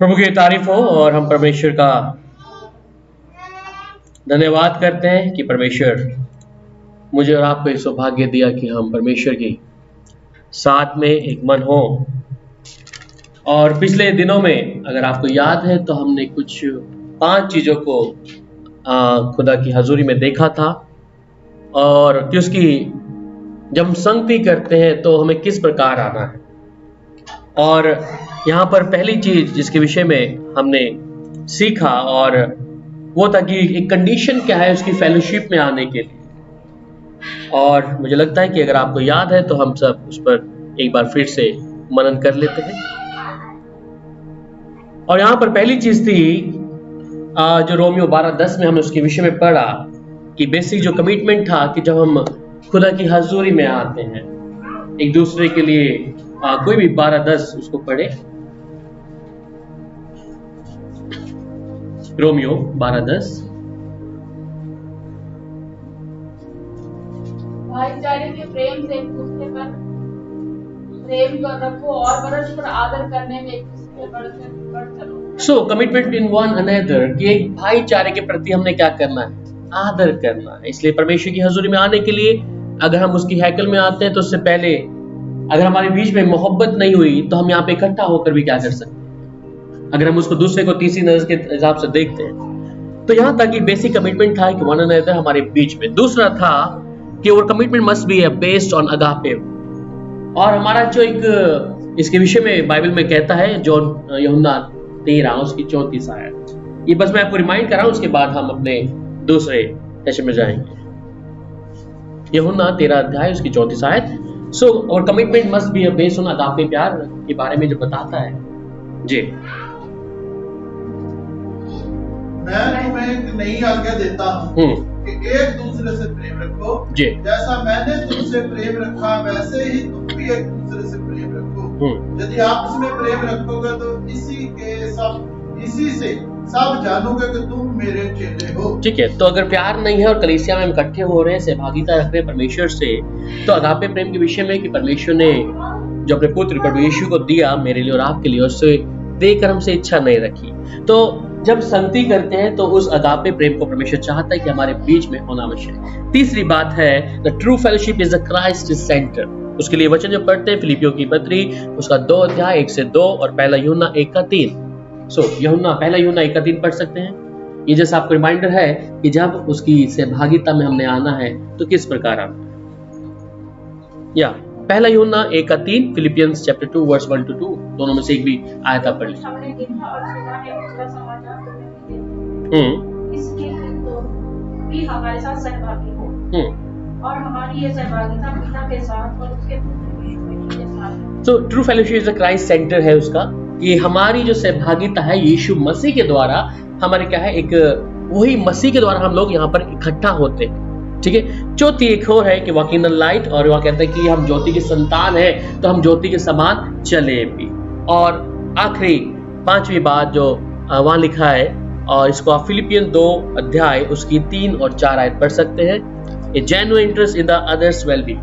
प्रभु की तारीफ हो और हम परमेश्वर का धन्यवाद करते हैं कि परमेश्वर मुझे और आपको ये सौभाग्य दिया कि हम परमेश्वर की साथ में एक मन हो। और पिछले दिनों में अगर आपको याद है तो हमने कुछ 5 चीज़ों को खुदा की हजूरी में देखा था, और कि उसकी जब हम संगति करते हैं तो हमें किस प्रकार आना है। और यहाँ पर पहली चीज जिसके विषय में हमने सीखा और वो था कि एक कंडीशन क्या है उसकी फेलोशिप में आने के लिए। और मुझे लगता है कि अगर आपको याद है तो हम सब उस पर एक बार फिर से मनन कर लेते हैं। और यहाँ पर पहली चीज थी जो रोमियो 12:10 में हमने उसके विषय में पढ़ा कि बेसिक जो कमिटमेंट था कि जब हम खुदा की हजूरी में आते हैं एक दूसरे के लिए, कोई भी 12:10 उसको पढ़े। रोमियो 12:10। भाईचारे के प्रेम से एक दूसरे पर प्रेम कर रखो और परस्पर आदर करने में एक दूसरे बढ़ चलो। सो कमिटमेंट इन वन अनदर कि एक भाईचारे के प्रति हमने क्या करना है, आदर करना है। इसलिए परमेश्वर की हजूरी में आने के लिए अगर हम उसकी हैकल में आते हैं तो उससे पहले अगर हमारे बीच में मोहब्बत नहीं हुई तो हम यहाँ पे इकट्ठा होकर भी क्या कर सकते हैं, अगर हम उसको दूसरे को तीसरी नजर के हिसाब से देखते हैं। तो यहाँ तक कि बेसिक कमिटमेंट था कि वन अनदर हमारे बीच में। दूसरा था कि और commitment must be based on agape. और हमारा जो एक इसके विषय में बाइबल में कहता है जॉन यूहन्ना 13 उसकी 34 आयत, ये बस मैं आपको रिमाइंड कर रहा हूं, उसके बाद हम अपने दूसरे सेशन में जाएंगे। यूहन्ना 13 अध्याय उसकी 34 आयत। सो और commitment must be based on agape, प्यार के बारे में जो बताता है। जी, मैं तुम्हें एक नई आज्ञा देता हूँ कि एक दूसरे से प्रेम रखो। जी, जैसा मैंने तुमसे प्रेम रखा वैसे ही तुम भी एक दूसरे से प्रेम रखो। यदि आप इसमें प्रेम रखोगे तो इसी से सब जानोगे कि तुम मेरे चेले हो। ठीक है, तो अगर प्यार नहीं है और कलीसिया में हम इकट्ठे हो रहे हैं, सहभागिता रख रहे हैं परमेश्वर से, तो अगापे प्रेम के विषय में कि परमेश्वर ने जो अपने पुत्र प्रभु यीशु को दिया मेरे लिए और आपके लिए, उससे देकर हमसे इच्छा नहीं रखी। तो जब संगति करते हैं तो उस अगापे प्रेम को परमेश्वर चाहता है कि हमारे बीच में होना आवश्यक है। तीसरी बात है the true fellowship is the Christ centre. उसके लिए वचन जो पढ़ते हैं फिलिपियों की पत्री उसका 2 अध्याय 1 से 2 और पहला यूहन्ना 1:3। सो पहला यूहन्ना 1:3 पढ़ सकते हैं। ये जैसा आपको रिमाइंडर है कि जब उसकी सहभागिता में हमने आना है तो किस प्रकार आना है। या पहला यूहन्ना 1:3, फिलिपियंस चैप्टर 2 वर्स 1 to 2, दोनों में से एक भी आयत आप पढ़ लीजिए। इसलिए तो भी हमारे साथ सहभागी हो और हमारी ये सहभागिता पिता के साथ और उसके पुत्र यीशु मसीह के साथ। तो true fellowship is the Christ centre है उसका, कि हमारी जो सहभागिता है यीशु मसीह के द्वारा हमारे क्या है, एक वही मसीह के द्वारा हम लोग यहाँ पर इकट्ठा होते हैं। ठीक है, चौथी एक और है कि वॉक इन द लाइट, और वह कहता है कि हम ज्योति के संतान हैं तो हम ज्योति के समान चले भी। और आखिरी 5वीं बात जो वहां लिखा है, और इसको आप फिलिपियन 2 अध्याय उसकी 3 और 4 आयत पढ़ सकते हैं। A genuine interest in the others wellbeing.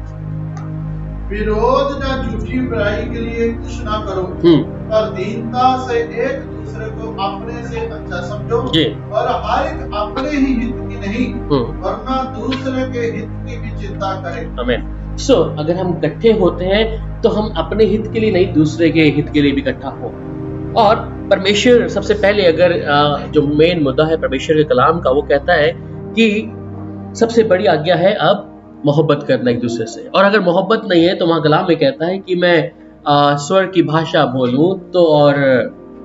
विरोध या झूठी बुराई के लिए कुछ ना करो, पर दीनता से एक दूसरे को अपने से अच्छा समझो और हर एक अपने ही हित की नहीं वरना दूसरे के हित की भी चिंता करें। आमीन। सो अगर हम इकट्ठे होते हैं तो हम अपने हित के लिए नहीं, दूसरे के हित के लिए भी इकट्ठा हो। और परमेश्वर सबसे पहले अगर जो मेन मुद्दा है परमेश्वर के कलाम का, वो कहता है कि सबसे बड़ी आज्ञा है अब मोहब्बत करना एक दूसरे से। और अगर मोहब्बत नहीं है तो वहां कलाम में कहता है कि मैं स्वर्ग की भाषा बोलूं तो और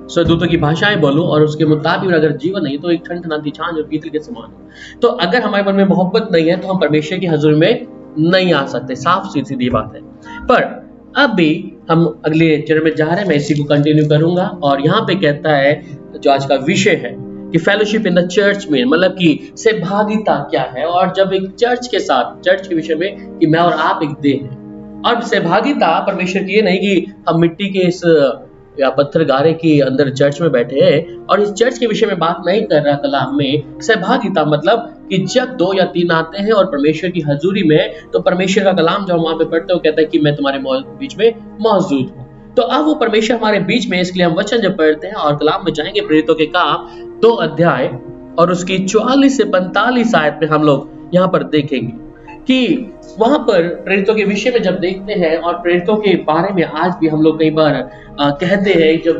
स्वर्गदूतों की भाषाएं बोलूं और उसके मुताबिक अगर जीवन नहीं तो एक ठनठनाती छांझ और पीतल के समान हो। तो अगर हमारे मन में मोहब्बत नहीं है तो हम परमेश्वर की हजूरी में नहीं आ सकते। साफ सीधी बात है। पर अब भी हम अगले चरण में जा रहे हैं, मैं इसी को कंटिन्यू करूंगा। और यहाँ पे कहता है जो आज का विषय है कि फेलोशिप इन द चर्च में, मतलब कि सहभागिता क्या है। और जब एक चर्च के साथ, चर्च के विषय में कि मैं और आप एक देह हैं, और सहभागिता परमेश्वर की ये नहीं कि हम मिट्टी के इस या पत्थर गारे के अंदर चर्च में बैठे हैं और इस चर्च के विषय में बात नहीं कर रहा कलाम में। सहभागिता मतलब कि जब 2 या 3 आते हैं और परमेश्वर की हजूरी में, तो परमेश्वर का कलाम जब हम वहां पे पढ़ते हैं वो कहता है कि मैं तुम्हारे बीच में मौजूद हूँ। तो अब वो परमेश्वर हमारे बीच में, इसलिए हम वचन जब पढ़ते हैं और कलाम में जाएंगे प्रेरितों के काम 2 अध्याय और उसकी 44 से 45 आयत में हम लोग यहाँ पर देखेंगे कि वहां पर प्रेरितों के विषय में जब देखते हैं, और प्रेरितों के बारे में आज भी हम लोग कई बार कहते हैं जब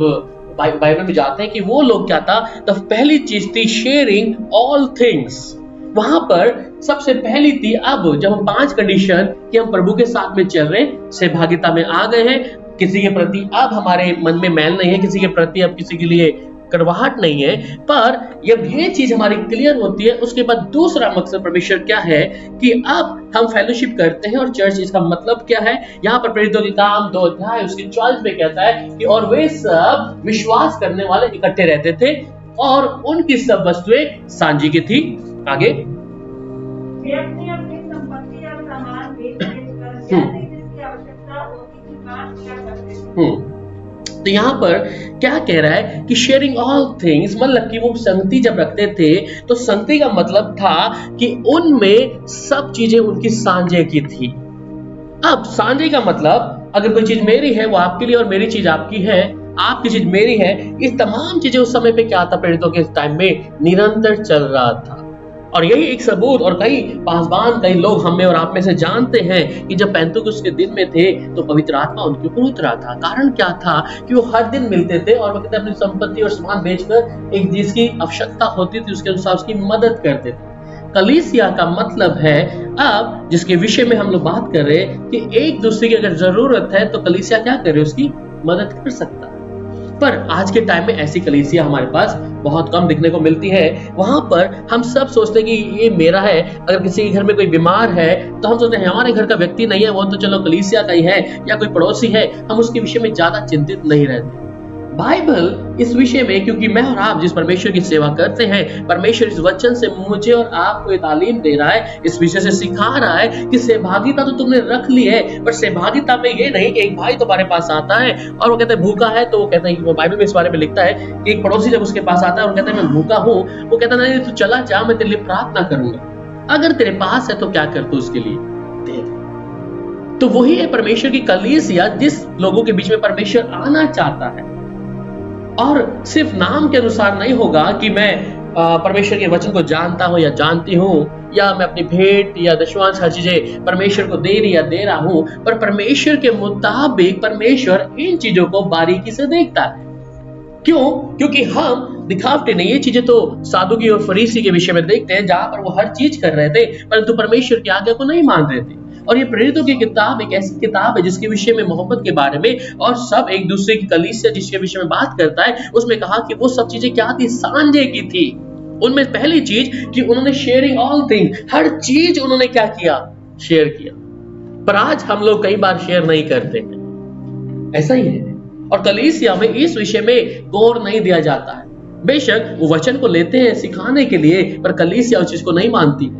बाइबल में जाते हैं कि वो लोग क्या था, तो पहली चीज थी शेयरिंग ऑल थिंग्स। वहां पर सबसे पहली थी, अब जब हम 5 कंडीशन कि हम प्रभु के साथ में चल रहे, सहभागिता में आ गए हैं, किसी के प्रति अब हमारे मन में मैल नहीं है, किसी के प्रति अब किसी के लिए करवाहट नहीं है, पर जब ये चीज हमारी क्लियर होती है, उसके बाद दूसरा मकसद परमेश्वर क्या है कि अब हम फेलोशिप करते हैं। और चर्च इसका मतलब क्या है, यहाँ पर प्रेरितों के काम 2 अध्याय उसकी 44 में कहता है कि और वे सब विश्वास करने वाले इकट्ठे रहते थे और उनकी सब वस्तुएं सांझी की थी। आगे वे अपनी संपत्ति और सामान बेच-बेचकर जैसे जिसकी आवश्यकता होती थी बांट लिया करते थे। तो यहाँ पर क्या कह रहा है कि शेयरिंग ऑल थिंग्स, मतलब कि वो संगति जब रखते थे तो संगति का मतलब था कि उनमें सब चीजें उनकी सांझे की थी। अब सांझे का मतलब, अगर कोई चीज मेरी है वो आपके लिए और मेरी चीज आपकी है, आपकी चीज मेरी है, ये तमाम चीजें उस समय पे क्या था, प्रेरितों के टाइम में निरंतर चल रहा था। और यही एक सबूत, और कई पासवान, कई लोग हम में और आप में से जानते हैं कि जब पेंतुकुस्त के दिन में थे तो पवित्र आत्मा उनके ऊपर उतरा था। कारण क्या था कि वो हर दिन मिलते थे और वो कहते अपनी संपत्ति और सामान बेचकर एक जिसकी आवश्यकता होती थी उसके अनुसार उसकी मदद करते थे। कलीसिया का मतलब है, अब जिसके विषय में हम लोग बात कर रहे हैं कि एक दूसरे की अगर जरूरत है तो कलीसिया क्या करे, उसकी मदद कर सकता है। पर आज के टाइम में ऐसी कलीसिया हमारे पास बहुत कम दिखने को मिलती है। वहां पर हम सब सोचते हैं कि ये मेरा है। अगर किसी के घर में कोई बीमार है तो हम सोचते हैं हमारे घर का व्यक्ति नहीं है, वो तो चलो कलीसिया का ही है या कोई पड़ोसी है, हम उसके विषय में ज्यादा चिंतित नहीं रहते। बाइबल इस विषय में, क्योंकि मैं और आप जिस परमेश्वर की सेवा करते हैं, परमेश्वर इस वचन से मुझे और आपको ये तालीम दे रहा है, इस विषय से सिखा रहा है कि सहभागिता तो तुमने रख ली है, पर सहभागिता में ये नहीं कि एक भाई तुम्हारे पास आता है और वो कहता है भूखा है, तो वो कहता है कि वो बाइबल में इस बारे में लिखता है कि एक पड़ोसी जब उसके पास आता है और कहता है मैं भूखा हूँ, वो कहता है नहीं तू चला जा, मैं तेरे लिए प्रार्थना करूंगा। अगर तेरे पास है तो क्या कर तू उसके लिए दे दे। तो वही है परमेश्वर की कलीसिया, जिस लोगों के बीच में परमेश्वर आना चाहता है। और सिर्फ नाम के अनुसार नहीं होगा कि मैं परमेश्वर के वचन को जानता हूं या जानती हूं, या मैं अपनी भेंट या दशमांश हर चीजें परमेश्वर को दे रहा हूं, पर परमेश्वर के मुताबिक परमेश्वर इन चीजों को बारीकी से देखता है। क्यों? क्योंकि हम दिखावटी नहीं, ये चीजें तो सादुकी और फरीसी के विषय में देखते हैं जहां पर वो हर चीज कर रहे थे परंतु परमेश्वर की आज्ञा को नहीं मान रहे थे। और ये प्रेरितों की किताब एक ऐसी किताब है जिसके विषय में मोहब्बत के बारे में और सब एक दूसरे की कलीसिया जिसके विषय में बात करता है, उसमें कहा कि वो सब चीजें क्या थी, सांझे की थी। उनमें पहली चीज कि उन्होंने शेयरिंग ऑल थिंग, हर चीज उन्होंने क्या किया, शेयर किया। पर आज हम लोग कई बार शेयर नहीं करते हैं, ऐसा ही है। और कलीसिया में इस विषय में गौर नहीं दिया जाता है। बेशक वो वचन को लेते हैं सिखाने के लिए, पर कलीसिया उस चीज को नहीं मानती है।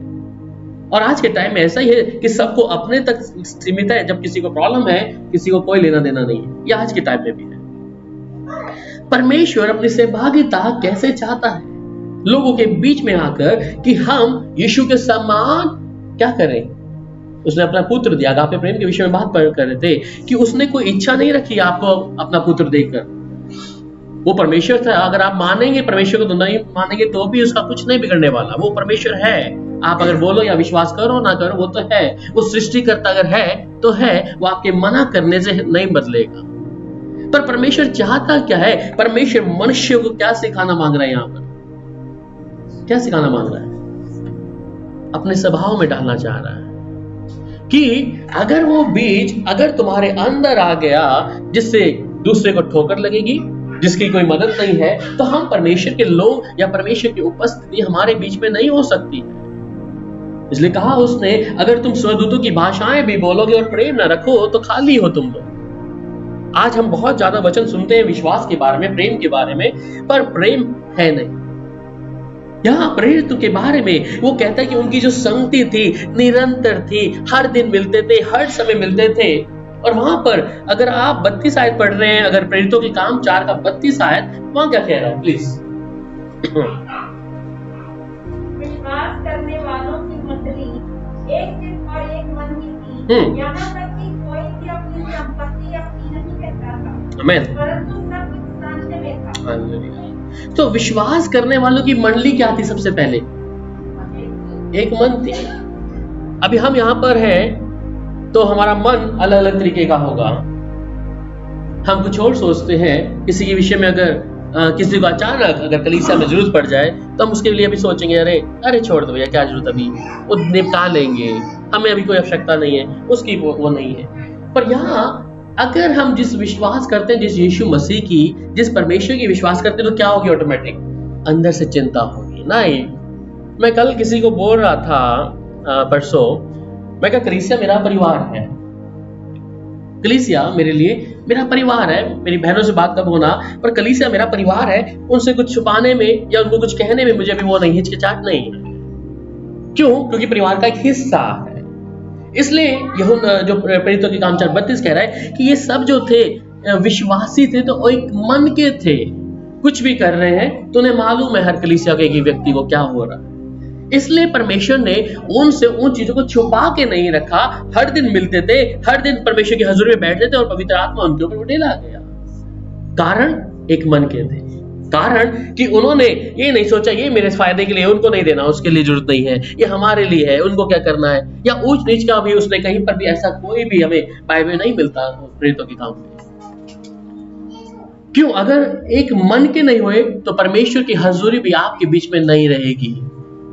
और आज के टाइम में ऐसा ही है कि सबको अपने तक सीमित है, जब किसी को प्रॉब्लम है किसी को कोई लेना देना नहीं है। ये आज के टाइम में भी है। परमेश्वर अपनी सहभागिता कैसे चाहता है लोगों के बीच में आकर कि हम यीशु के समान क्या करें। उसने अपना पुत्र दिया। अगापे प्रेम के विषय में बात कर रहे थे कि उसने कोई इच्छा नहीं रखी आपको अपना पुत्र देकर। वो परमेश्वर था। अगर आप मानेंगे परमेश्वर को तो नहीं मानेंगे तो भी उसका कुछ नहीं बिगड़ने वाला। वो परमेश्वर है। आप अगर बोलो या विश्वास करो ना करो, वो तो है। वो सृष्टिकर्ता अगर है तो है, वो आपके मना करने से नहीं बदलेगा। पर परमेश्वर चाहता क्या है? परमेश्वर मनुष्य को क्या सिखाना मांग रहा है? यहां पर क्या सिखाना मांग रहा है? अपने स्वभाव में डालना चाह रहा है कि अगर वो बीज अगर तुम्हारे अंदर आ गया जिससे दूसरे को ठोकर लगेगी, जिसकी कोई मदद नहीं है, तो हम परमेश्वर के लोग या परमेश्वर की उपस्थिति हमारे बीच में नहीं हो सकती। इसलिए कहा उसने, अगर तुम स्वदूतों की भाषाएं भी बोलोगे और प्रेम न रखो तो खाली हो तुम लोग। आज हम बहुत ज्यादा वचन सुनते हैं विश्वास के बारे में, प्रेम के बारे में, पर प्रेम है नहीं। यहाँ प्रेरित के बारे में वो कहता है कि उनकी जो संगति थी निरंतर थी, हर दिन मिलते थे, हर समय मिलते थे। और वहां पर अगर आप 32 आयत पढ़ रहे हैं, अगर प्रेरितों के काम 4 का 32 आयत, वहां क्या कह रहा है प्लीज? विश्वास करने वालों की मंडली एक चित्त और एक मन की थी। यहाँ तक कि कोई भी अपनी संपत्ति अपनी नहीं कहता था। आमीन। परंतु सब कुछ सांचे में था। हालेलुया। तो विश्वास करने वालों की मंडली क्या थी? सबसे पहले एक मन थी। अभी हम यहाँ पर हैं तो हमारा मन अलग अलग तरीके का होगा। हम कुछ और सोचते हैं किसी के विषय में। अगर किसी को अचानक अगर कलीसिया में जरूरत पड़ जाए तो हम उसके लिए भी सोचेंगे, अरे छोड़ दो भैया, क्या जरूरत, अभी वो निपटा लेंगे, हमें अभी कोई आवश्यकता नहीं है उसकी, वो नहीं है। पर यहाँ अगर हम जिस विश्वास करते हैं, जिस यीशु मसीह की, जिस परमेश्वर की विश्वास करते हैं, तो क्या होगी? ऑटोमेटिक अंदर से चिंता होगी। नहीं, मैं कल किसी को बोल रहा था परसों, मैं कहा कलीसिया मेरा परिवार है, कलीसिया मेरे लिए मेरा परिवार है। मेरी बहनों से बात कब होना, पर कलीसिया मेरा परिवार है। उनसे कुछ छुपाने में या उनको कुछ कहने में मुझे भी वो नहीं, हिचकिचाहट नहीं है। क्यों? क्योंकि परिवार का एक हिस्सा है। इसलिए यूहन्ना जो प्रेरितों के काम 4:32 कह रहा है कि ये सब जो थे विश्वासी थे, तो एक मन के थे, कुछ भी कर रहे हैं तो उन्हें मालूम है हर कलीसिया के एक व्यक्ति को क्या हो रहा है। इसलिए परमेश्वर ने उनसे उन चीजों को छुपा के नहीं रखा। हर दिन मिलते थे, हर दिन परमेश्वर की हजूरी में बैठते थे और पवित्र आत्मा उनके ऊपर उड़ेला गया। कारण एक मन के थे। कारण कि उन्होंने ये नहीं सोचा ये मेरे फायदे के लिए, उनको नहीं देना, उसके लिए जरूरत नहीं है, ये हमारे लिए है, उनको क्या करना है। या ऊंच नीच का भी उसने कहीं पर भी ऐसा कोई भी हमें बाइबल नहीं मिलता प्रेरितों के काम में। क्यों? अगर एक मन के नहीं हुए तो परमेश्वर की हजूरी भी आपके बीच में नहीं रहेगी।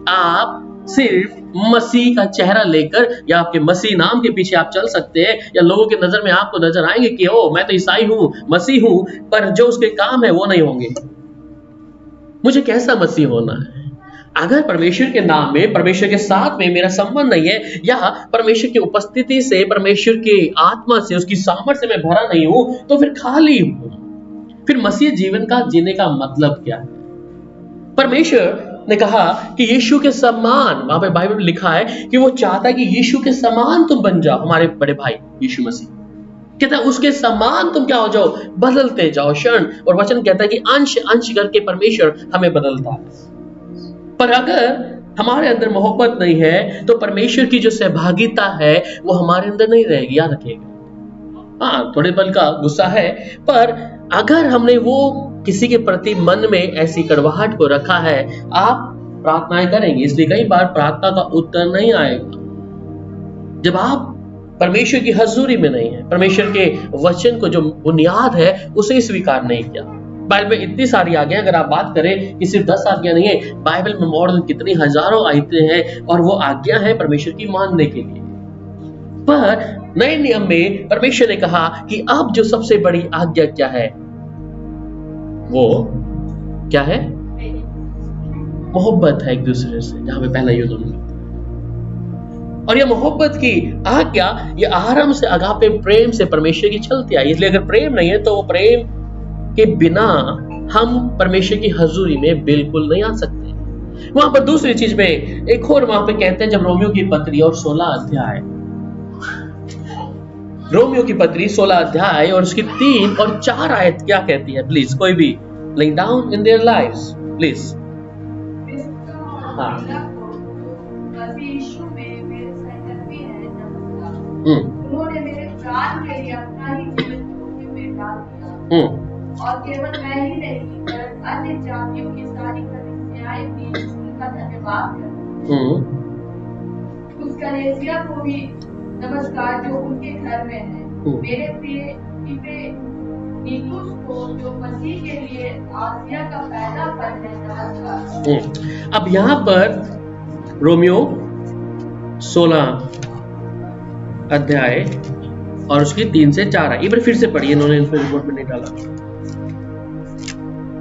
आप सिर्फ मसीह का चेहरा लेकर या आपके मसीह नाम के पीछे आप चल सकते हैं, या लोगों के नजर में आपको नजर आएंगे कि ओ मैं तो ईसाई हूं, मसीह हूं, पर जो उसके काम है वो नहीं होंगे। मुझे कैसा मसीह होना है? अगर परमेश्वर के नाम में, परमेश्वर के साथ में मेरा संबंध नहीं है, या परमेश्वर की उपस्थिति से, परमेश्वर के आत्मा से, उसकी सामर्थ्य से मैं भरा नहीं हूं, तो फिर खाली हूं। फिर मसीह जीवन का जीने का मतलब क्या है? परमेश्वर ने कहा कि यीशु के समान, वहां पे बाइबल में लिखा है कि वो चाहता है कि यीशु के समान तुम बन जाओ। हमारे बड़े भाई यीशु मसीह कहता है उसके समान तुम क्या हो जाओ, बदलते जाओ क्षण। और वचन कहता है कि अंश अंश करके परमेश्वर हमें बदलता है। पर अगर हमारे अंदर मोहब्बत नहीं है तो परमेश्वर की जो सहभागिता है वो हमारे अंदर नहीं रहेगी। याद रखिएगा। हाँ, थोड़े पल का गुस्सा है, पर अगर हमने वो किसी के प्रति मन में ऐसी कड़वाहट को रखा है, आप प्रार्थनाएं करेंगे, इसलिए कई बार प्रार्थना का उत्तर नहीं आएगा जब आप परमेश्वर की हजूरी में नहीं है, परमेश्वर के वचन को जो बुनियाद है उसे स्वीकार नहीं किया। बाइबल में इतनी सारी आज्ञा, अगर आप बात करें कि सिर्फ 10 आज्ञा नहीं है, बाइबल में मॉडल कितनी हजारों आयतें हैं और वो आज्ञा है परमेश्वर की मानने के लिए। पर नए नियम में परमेश्वर ने कहा कि अब जो सबसे बड़ी आज्ञा क्या है, वो क्या है? मोहब्बत है एक दूसरे से, जहां पे पहला युद्ध होगा। और यह मोहब्बत की आज्ञा, ये आरंभ से अगापे प्रेम से परमेश्वर की चलती आई। इसलिए अगर प्रेम नहीं है तो वो प्रेम के बिना हम परमेश्वर की हजूरी में बिल्कुल नहीं आ सकते। वहां पर दूसरी चीज में एक और वहां पे कहते हैं, जब रोमियो की पत्री और 16 अध्याय, रोमियो की पत्री 16 अध्याय और उसकी 3 और 4 आयत क्या कहती है? प्लीज कोई भी laying down in their lives, please. हाँ। उन्होंने मेरे प्राण के लिए अपना ही जीवन जोखिम में डाल दिया। और केवल मैं ही नहीं, पर अन्य जातियों की सारी कलीसियाएं भी उनका धन्यवाद करती हैं। उस कलीसिया को भी नमस्कार जो उनके घर में है। मेरे प्रिय नीकुस को जो मसीह के लिए आसिया का पहला फल है, नमस्कार। अब यहाँ पर रोमियो 16 अध्याय और उसकी 3 से 4 है। एक बार फिर से पढ़िए, इन्होंने इनको रिपोर्ट में नहीं डाला।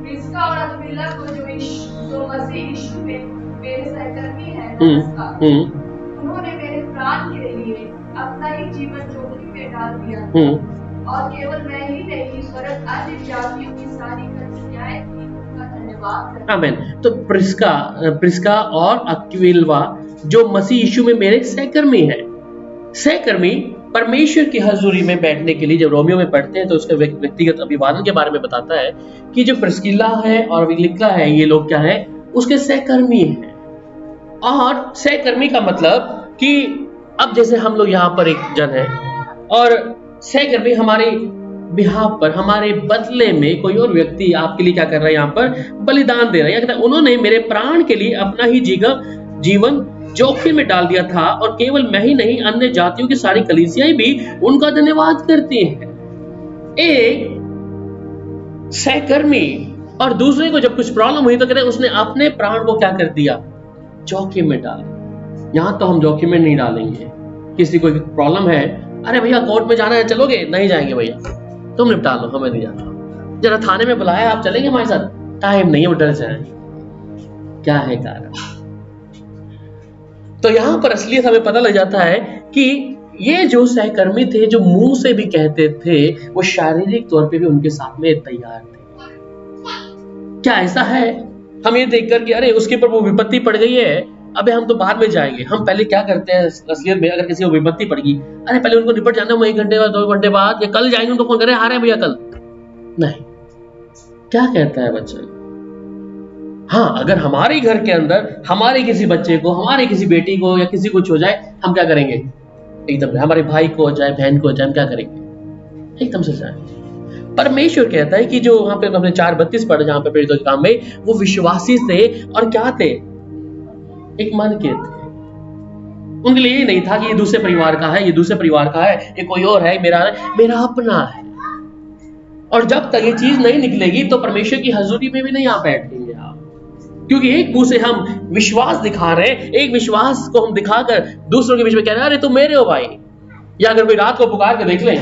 प्रिस्का और अक्विला को जो मसीह यीशु में मेरे सहकर्मी हैं, नमस्कार। उन्होंने मेरे प्राण के लिए अपना ही जीवन जोखिम में डाल दिया। और केवल मैं ही नहीं, वरन अन्य जातियों की सारी कलीसियाएं भी उनका धन्यवाद करती हैं। आमीन। तो प्रिस्का और अक्विला जो मसीह यीशु में मेरे सहकर्मी हैं। सहकर्मी परमेश्वर की हजूरी में बैठने के लिए जब रोमियो में पढ़ते हैं तो उसके व्यक्तिगत अभिवादन के बारे में बताता है कि जो प्रिस्किला है और अक्विला है, ये लोग क्या है? उसके सहकर्मी हैं। और सहकर्मी का मतलब कि अब जैसे हम लोग यहाँ पर एक जन है और सहकर्मी हमारी बिहाफ पर, हमारे बदले में कोई और व्यक्ति आपके लिए क्या कर रहा है, यहाँ पर बलिदान दे रहा है। कहता है उन्होंने मेरे प्राण के लिए अपना ही जीवन जोखिम में डाल दिया था, और केवल मैं ही नहीं, अन्य जातियों की सारी कलीसियाएं भी उनका धन्यवाद करती हैं। एक सहकर्मी और दूसरे को जब कुछ प्रॉब्लम हुई तो कहते हैं उसने अपने प्राण को क्या कर दिया, जोखिम में डाल। यहां तो हम जोखिम में नहीं डालेंगे। किसी को प्रॉब्लम है, अरे भैया कोर्ट में जाना है, चलोगे? नहीं जाएंगे भैया, तुम निपटा लो, हमें नहीं जाना। जरा थाने में बुलाया, आप चलेंगे हमारे साथ? टाइम नहीं है, वो डर जाए। क्या है कारण? तो यहां पर असलियत हमें पता लग जाता है कि ये जो सहकर्मी थे, जो मुंह से भी कहते थे, वो शारीरिक तौर पे भी उनके साथ में तैयार थे। क्या ऐसा है हम ये देखकर कि अरे उसके ऊपर वो विपत्ति पड़ गई है, अबे हम तो बाद में जाएंगे। हम पहले क्या करते हैं असलियत में, अगर किसी को विपत्ति पड़ गई, अरे पहले उनको निपट जाना, 1 घंटे बाद, 2 घंटे बाद, या कल जाएंगे, उनको फोन करें, आ रहे हैं भैया कल। नहीं, क्या कहता है बच्चा? हाँ, अगर हमारे घर के अंदर हमारे किसी बच्चे को, हमारे किसी बेटी को या किसी कुछ हो जाए, हम क्या करेंगे? एकदम। हमारे भाई को हो जाए, बहन को हो जाए, हम क्या करेंगे? एकदम से जाए। परमेश्वर कहता है कि जो वहां पे हमने 4:32 पढ़ा, जहां पे प्रेरितों के काम में, वो विश्वासी थे और क्या थे? एक मन के थे। उनके लिए ये नहीं था कि ये दूसरे परिवार का है, ये दूसरे परिवार का है, ये कोई और है, मेरा अपना है। और जब तक ये चीज नहीं निकलेगी तो परमेश्वर की हजूरी में भी नहीं आ बैठेंगे आप, क्योंकि एक मुंह से हम विश्वास दिखा रहे हैं, एक विश्वास को हम दिखाकर दूसरों के बीच में कह रहे हैं अरे तुम मेरे हो भाई। या अगर कोई रात को पुकार के देख ले,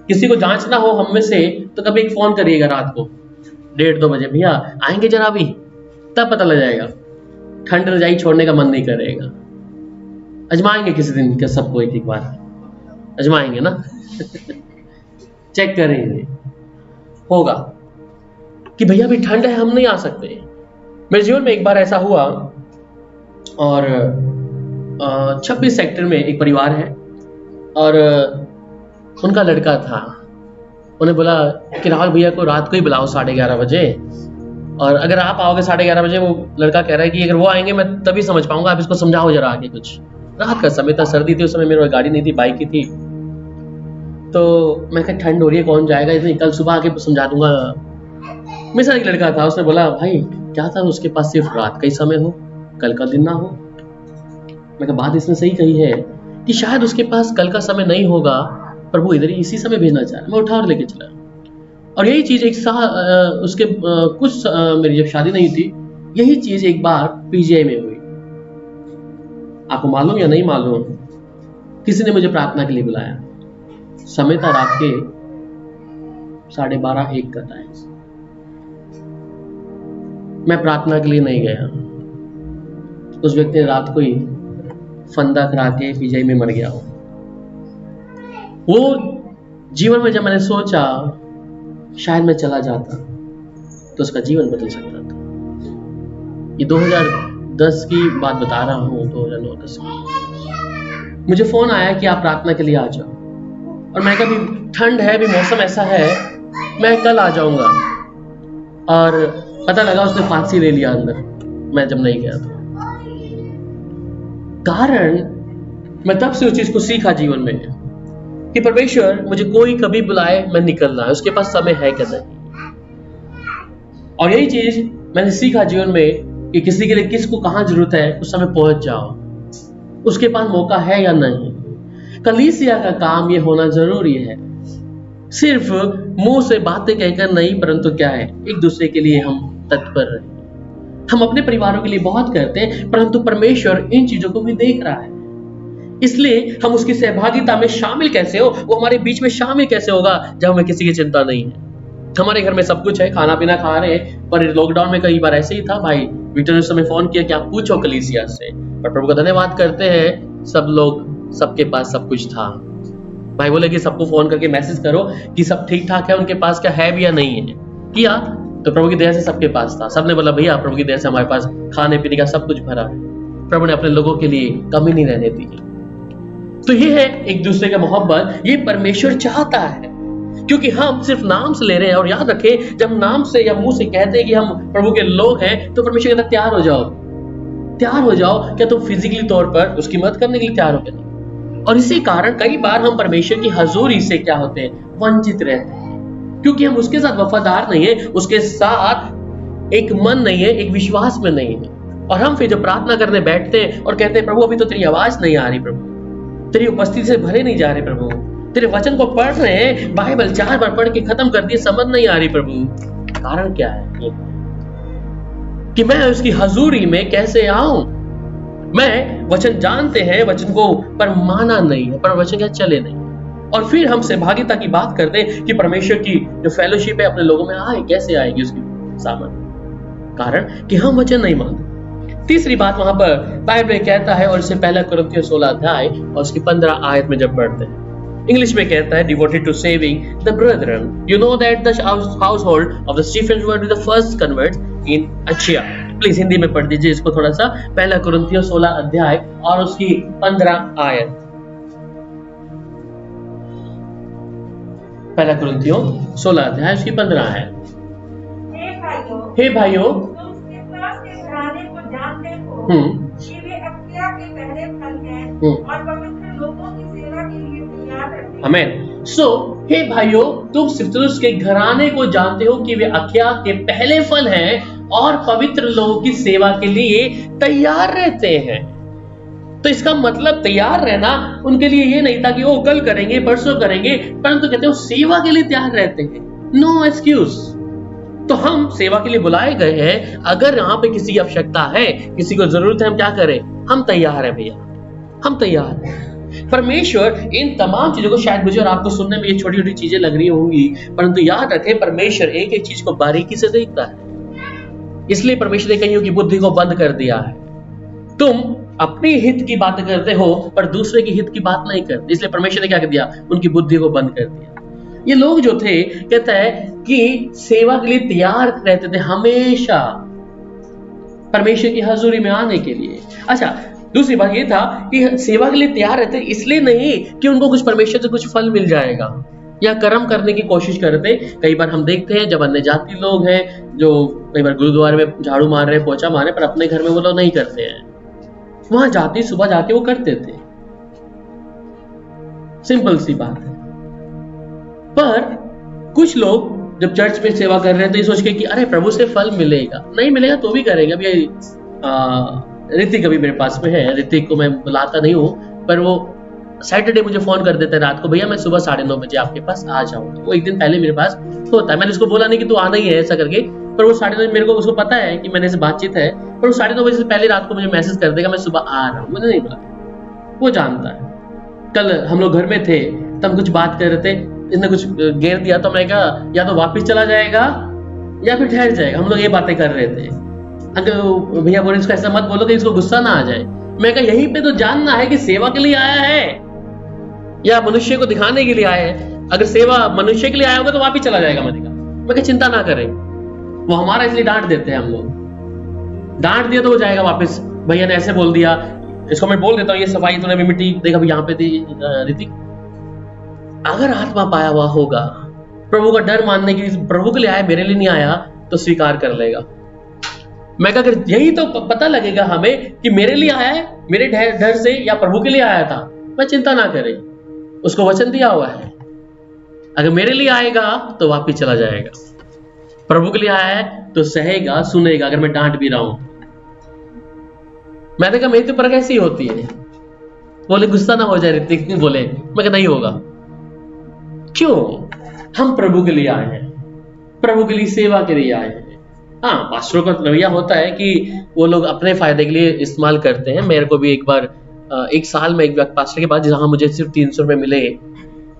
किसी को जांचना हो हम में से, तो कभी एक फोन करिएगा रात को 1:30-2 बजे, भैया आएंगे जरा अभी, तब पता लग जाएगा। ठंड रजाई छोड़ने का मन नहीं करेगा। अजमाएंगे किसी दिन क्या सबको, एक बार अजमाएंगे ना चेक करेंगे, होगा कि भैया भी ठंड है, हम नहीं आ सकते। मेरे जीवन में एक बार ऐसा हुआ, और 26 सेक्टर में एक परिवार है और उनका लड़का था। उन्हें बोला कि राहुल भैया को रात को ही बुलाओ 11:30 बजे, और अगर आप आओगे 11:30 बजे, वो लड़का कह रहा है कि अगर वो आएंगे मैं तभी समझ पाऊंगा, आप इसको समझाओ जरा आगे कुछ। रात का समय था, सर्दी थी उस समय, मेरी गाड़ी नहीं थी, बाइक ही थी। तो मैं कहा ठंड हो रही है, कौन जाएगा, इसलिए कल सुबह आके समझा दूंगा। मेरे साथ एक लड़का था, उसने बोला भाई क्या था उसके पास सिर्फ रात का ही समय हो, कल का दिन ना हो। मैं कहा बात इसने सही कही है कि शायद उसके पास कल का समय नहीं होगा, पर वो इधर ही इसी समय भेजना चाह रहा है। मैं उठा और लेके चला। और यही चीज एक उसके कुछ मेरी जब शादी नहीं थी, यही चीज एक बार पीजीआई में हुई। आपको मालूम या नहीं मालूम, किसी ने मुझे प्रार्थना के लिए बुलाया। समय था रात के 12:30-1 का टाइम। मैं प्रार्थना के लिए नहीं गया। उस व्यक्ति ने रात को ही फंदा करा के पीजीआई में मर गया। वो जीवन में जब मैंने सोचा शायद मैं चला जाता तो उसका जीवन बदल सकता था। ये 2010 की बात बता रहा हूँ, 2009-10 की। मुझे फोन आया कि आप प्रार्थना के लिए आ जाओ, और मैं कहा भी ठंड है, भी मौसम ऐसा है, मैं कल आ जाऊंगा। और पता लगा उसने फांसी ले लिया अंदर, मैं जब नहीं गया था। कारण मैं तब से उस चीज को सीखा जीवन में कि परमेश्वर मुझे कोई कभी बुलाए, मैं निकलना है, उसके पास समय है क्या नहीं। और यही चीज मैंने सीखा जीवन में कि किसी के लिए किसको कहां जरूरत है, उस समय पहुंच जाओ, उसके पास मौका है या नहीं। कलीसिया का काम ये होना जरूरी है, सिर्फ मुंह से बातें कहकर नहीं, परंतु क्या है, एक दूसरे के लिए हम तत्पर रहे। हम अपने परिवारों के लिए बहुत करते हैं, परंतु परमेश्वर इन चीजों को भी देख रहा है। इसलिए हम उसकी सहभागिता में शामिल कैसे हो, वो हमारे बीच में शामिल कैसे होगा जब हमें किसी की चिंता नहीं है। हमारे घर में सब कुछ है, खाना पीना खा रहे हैं, पर लॉकडाउन में कई बार ऐसे ही था। भाई विक्टर ने उस समय फोन किया कि आप पूछो कलीसिया से, पर प्रभु का धन्यवाद करते हैं सब लोग, सबके पास सब कुछ था। भाई बोले कि सबको फोन करके मैसेज करो कि सब ठीक ठाक है, उनके पास क्या है भी या नहीं है। किया तो प्रभु की दया से सबके पास था। सबने बोला भैया प्रभु की दया से हमारे पास खाने पीने का सब कुछ भरा है। प्रभु ने अपने लोगों के लिए कमी नहीं रहने दी। तो ये है एक दूसरे का मोहब्बत, ये परमेश्वर चाहता है, क्योंकि हम सिर्फ नाम से ले रहे हैं। और याद रखें, जब नाम से या मुंह से कहते हैं कि हम प्रभु के लोग हैं, तो परमेश्वर कहता है तैयार हो जाओ, तैयार हो जाओ। क्या तुम फिजिकली तौर पर उसकी मदद करने के लिए तैयार हो क्या नहीं? और इसी कारण कई बार हम परमेश्वर की हजूरी से क्या होते हैं, वंचित रहते हैं। क्योंकि हम उसके साथ वफादार नहीं है, उसके साथ एक मन नहीं है, एक विश्वास में नहीं है। और हम फिर जब प्रार्थना करने बैठते हैं और कहते हैं प्रभु अभी तो तेरी आवाज नहीं आ रही, प्रभु तेरी उपस्थिति से भरे नहीं जा रहे, प्रभु तेरे वचन को पढ़ रहे हैं, बाइबल 4 बार पढ़ के खत्म कर दिए, समझ नहीं आ रही प्रभु। कारण क्या है कि मैं उसकी हजूरी में कैसे आऊं। मैं वचन जानते हैं वचन को, पर माना नहीं है, पर वचन क्या चले नहीं। और फिर हम सहभागिता की बात करते हैं कि परमेश्वर की जो फेलोशिप है अपने लोगों में आए, कैसे आएगी उसकी सामर्थ्य, कारण कि हम वचन नहीं मानते। तीसरी बात वहां पर बाइबल कहता है, और इससे पहला कुरिन्थियों 16 अध्याय और उसकी 15 आयत में जब पढ़ते हैं, इंग्लिश में कहता है devoted to saving the brethren, you know that the household of the Stephen were the first converts in Achaia. Please Hindi में पढ़ दीजिए इसको थोड़ा सा। पहला कुरिन्थियों 16 अध्याय और उसकी 15 आयत। पहला कुरिन्थियों 16 अध्याय उसकी 15 आयत। हे भाइयों कि वे अक्किया के पहले फल हैं और पवित्र लोगों की सेवा के लिए तैयार रहते हैं। आमीन। सो हे भाइयों, तुम स्तिफनुस के घराने को जानते हो कि वे अक्किया के पहले फल हैं और पवित्र लोगों की सेवा के लिए तैयार रहते हैं। तो इसका मतलब तैयार रहना उनके लिए ये नहीं था कि वो कल करेंगे परसों करेंगे, परंतु कहते हो सेवा के लिए तैयार रहते हैं। No excuse. तो हम सेवा के लिए बुलाए गए हैं। अगर यहाँ पे किसी की आवश्यकता है, किसी को जरूरत है, हम क्या करें? हम तैयार हैं भैया, हम तैयार हैं। परमेश्वर इन तमाम चीजों को, शायद मुझे और आपको सुनने में ये छोटी छोटी चीजें लग रही होंगी, परंतु याद रखें परमेश्वर एक एक चीज को बारीकी से देखता है। इसलिए परमेश्वर ने कईयों की बुद्धि को बंद कर दिया है। तुम अपने हित की बात करते हो पर दूसरे की हित की बात नहीं करते, इसलिए परमेश्वर ने क्या कर दिया? उनकी बुद्धि को बंद कर दिया। ये लोग जो थे, कहता है कि सेवा के लिए तैयार रहते थे हमेशा, परमेश्वर की हजूरी में आने के लिए। अच्छा, दूसरी बात ये था कि सेवा के लिए तैयार रहते इसलिए नहीं कि उनको कुछ परमेश्वर से कुछ फल मिल जाएगा या कर्म करने की कोशिश करते। कई बार हम देखते हैं जब अन्य जाति लोग हैं जो कई बार गुरुद्वारे में झाड़ू मार रहे, पोछा मार रहे, पर अपने घर में वो लोग नहीं करते हैं। वहां जाते सुबह जाके वो करते थे, सिंपल सी बात है। पर कुछ लोग जब चर्च में सेवा कर रहे हैं तो ये सोच के कि अरे प्रभु से फल मिलेगा, नहीं मिलेगा तो भी करेंगे। अभी ऋतिक अभी मेरे पास में है, ऋतिक को मैं बुलाता नहीं हूँ, पर वो सैटरडे मुझे फोन कर देता है रात को, भैया मैं सुबह 9:30 बजे आपके पास आ जाऊंगा। वो एक दिन पहले मेरे पास होता है। मैंने उसको बोला नहीं कि तू आना ही है ऐसा करके, पर वो 9:30 मेरे को, उसको पता है कि मैंने से बातचीत है, पर वो 9:30 बजे से पहले रात को मुझे मैसेज कर देगा मैं सुबह आ रहा हूँ। मुझे नहीं बोला, वो जानता है। कल हम लोग घर में थे तब कुछ बात कर रहे थे, इसने कुछ घेर दिया तो मैं कहा या तो वापस चला जाएगा या फिर ठहर जाएगा। हम लोग ये बातें कर रहे थे। अगर भैया बोले इसको ऐसा मत बोलो कि इसको गुस्सा ना आ जाए। मैं कहा यहीं पे तो जानना है कि सेवा के लिए आया है या मनुष्य को दिखाने के लिए आया है। अगर सेवा मनुष्य के लिए आया होगा तो वापस चला जाएगा। मैं कहा चिंता ना करें, वो हमारा इसलिए डांट देते हैं। हम लोग डांट दिया तो हो जाएगा वापस, भैया ने ऐसे बोल दिया, इसको मैं बोल देता हूँ ये सफाई तूने भी मिट्टी देख अभी यहाँ पे थी ऋतिक। अगर आत्मा पाया हुआ होगा, प्रभु का डर मानने की, प्रभु के लिए आया मेरे लिए नहीं आया, तो स्वीकार कर लेगा। मैं कहा अगर यही तो पता लगेगा हमें कि मेरे लिए आया है, मेरे डर से या प्रभु के लिए आया था, मैं चिंता ना करें, उसको वचन दिया हुआ है। अगर मेरे लिए आएगा तो वापिस चला जाएगा, प्रभु के लिए आया है तो सहेगा, सुनेगा। अगर मैं डांट भी रहा हूं, मैंने कहा मेरी तो परख ऐसी होती है। बोले गुस्सा ना हो जाए ऋतिक, बोले मैं कहा नहीं होगा। क्यों? हम प्रभु के लिए आए हैं, प्रभु के लिए सेवा के लिए आए हैं। हाँ, पास्टरों का रवैया होता है कि वो लोग अपने फायदे के लिए इस्तेमाल करते हैं। मेरे को भी एक बार एक साल में एक पास्टर के पास, जहां मुझे सिर्फ 300 रुपए मिले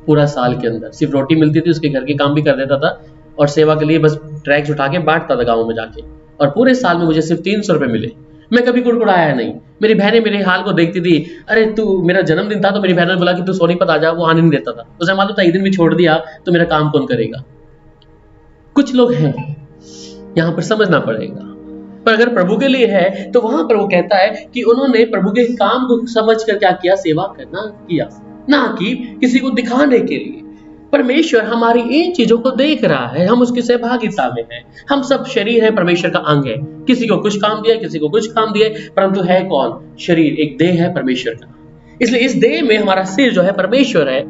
पूरा साल के अंदर, सिर्फ रोटी मिलती थी, उसके घर के काम भी कर देता था और सेवा के लिए बस ट्रैक्स उठा के बांटता था गाँव में जाके, और पूरे साल में मुझे सिर्फ 300 रुपए मिले। मैं कभी कुड़कुड़ाया नहीं। मेरी बहनें मेरे हाल को देखती थी, अरे तू, मेरा जन्मदिन था तो मेरी बहन ने बोला कि तू सोनीपत आ जा, वो आने नहीं देता था। उसे मालूम था एक दिन भी छोड़ दिया तो मेरा काम कौन करेगा। कुछ लोग हैं, यहां पर समझना पड़ेगा। पर अगर प्रभु के लिए है तो वहां पर वो कहता है कि उन्होंने प्रभु के काम को समझ कर क्या किया? सेवा करना किया, ना कि किसी को दिखाने के लिए। परमेश्वर हमारी इन चीजों को देख रहा है, हम उसकी सहभागिता में हैं। हम सब शरीर है, परमेश्वर का अंग है। किसी को कुछ काम दिया, किसी को कुछ काम दिए, परंतु है कौन? शरीर, एक देह है परमेश्वर का। इसलिए इस देह में हमारा सिर जो है परमेश्वर है,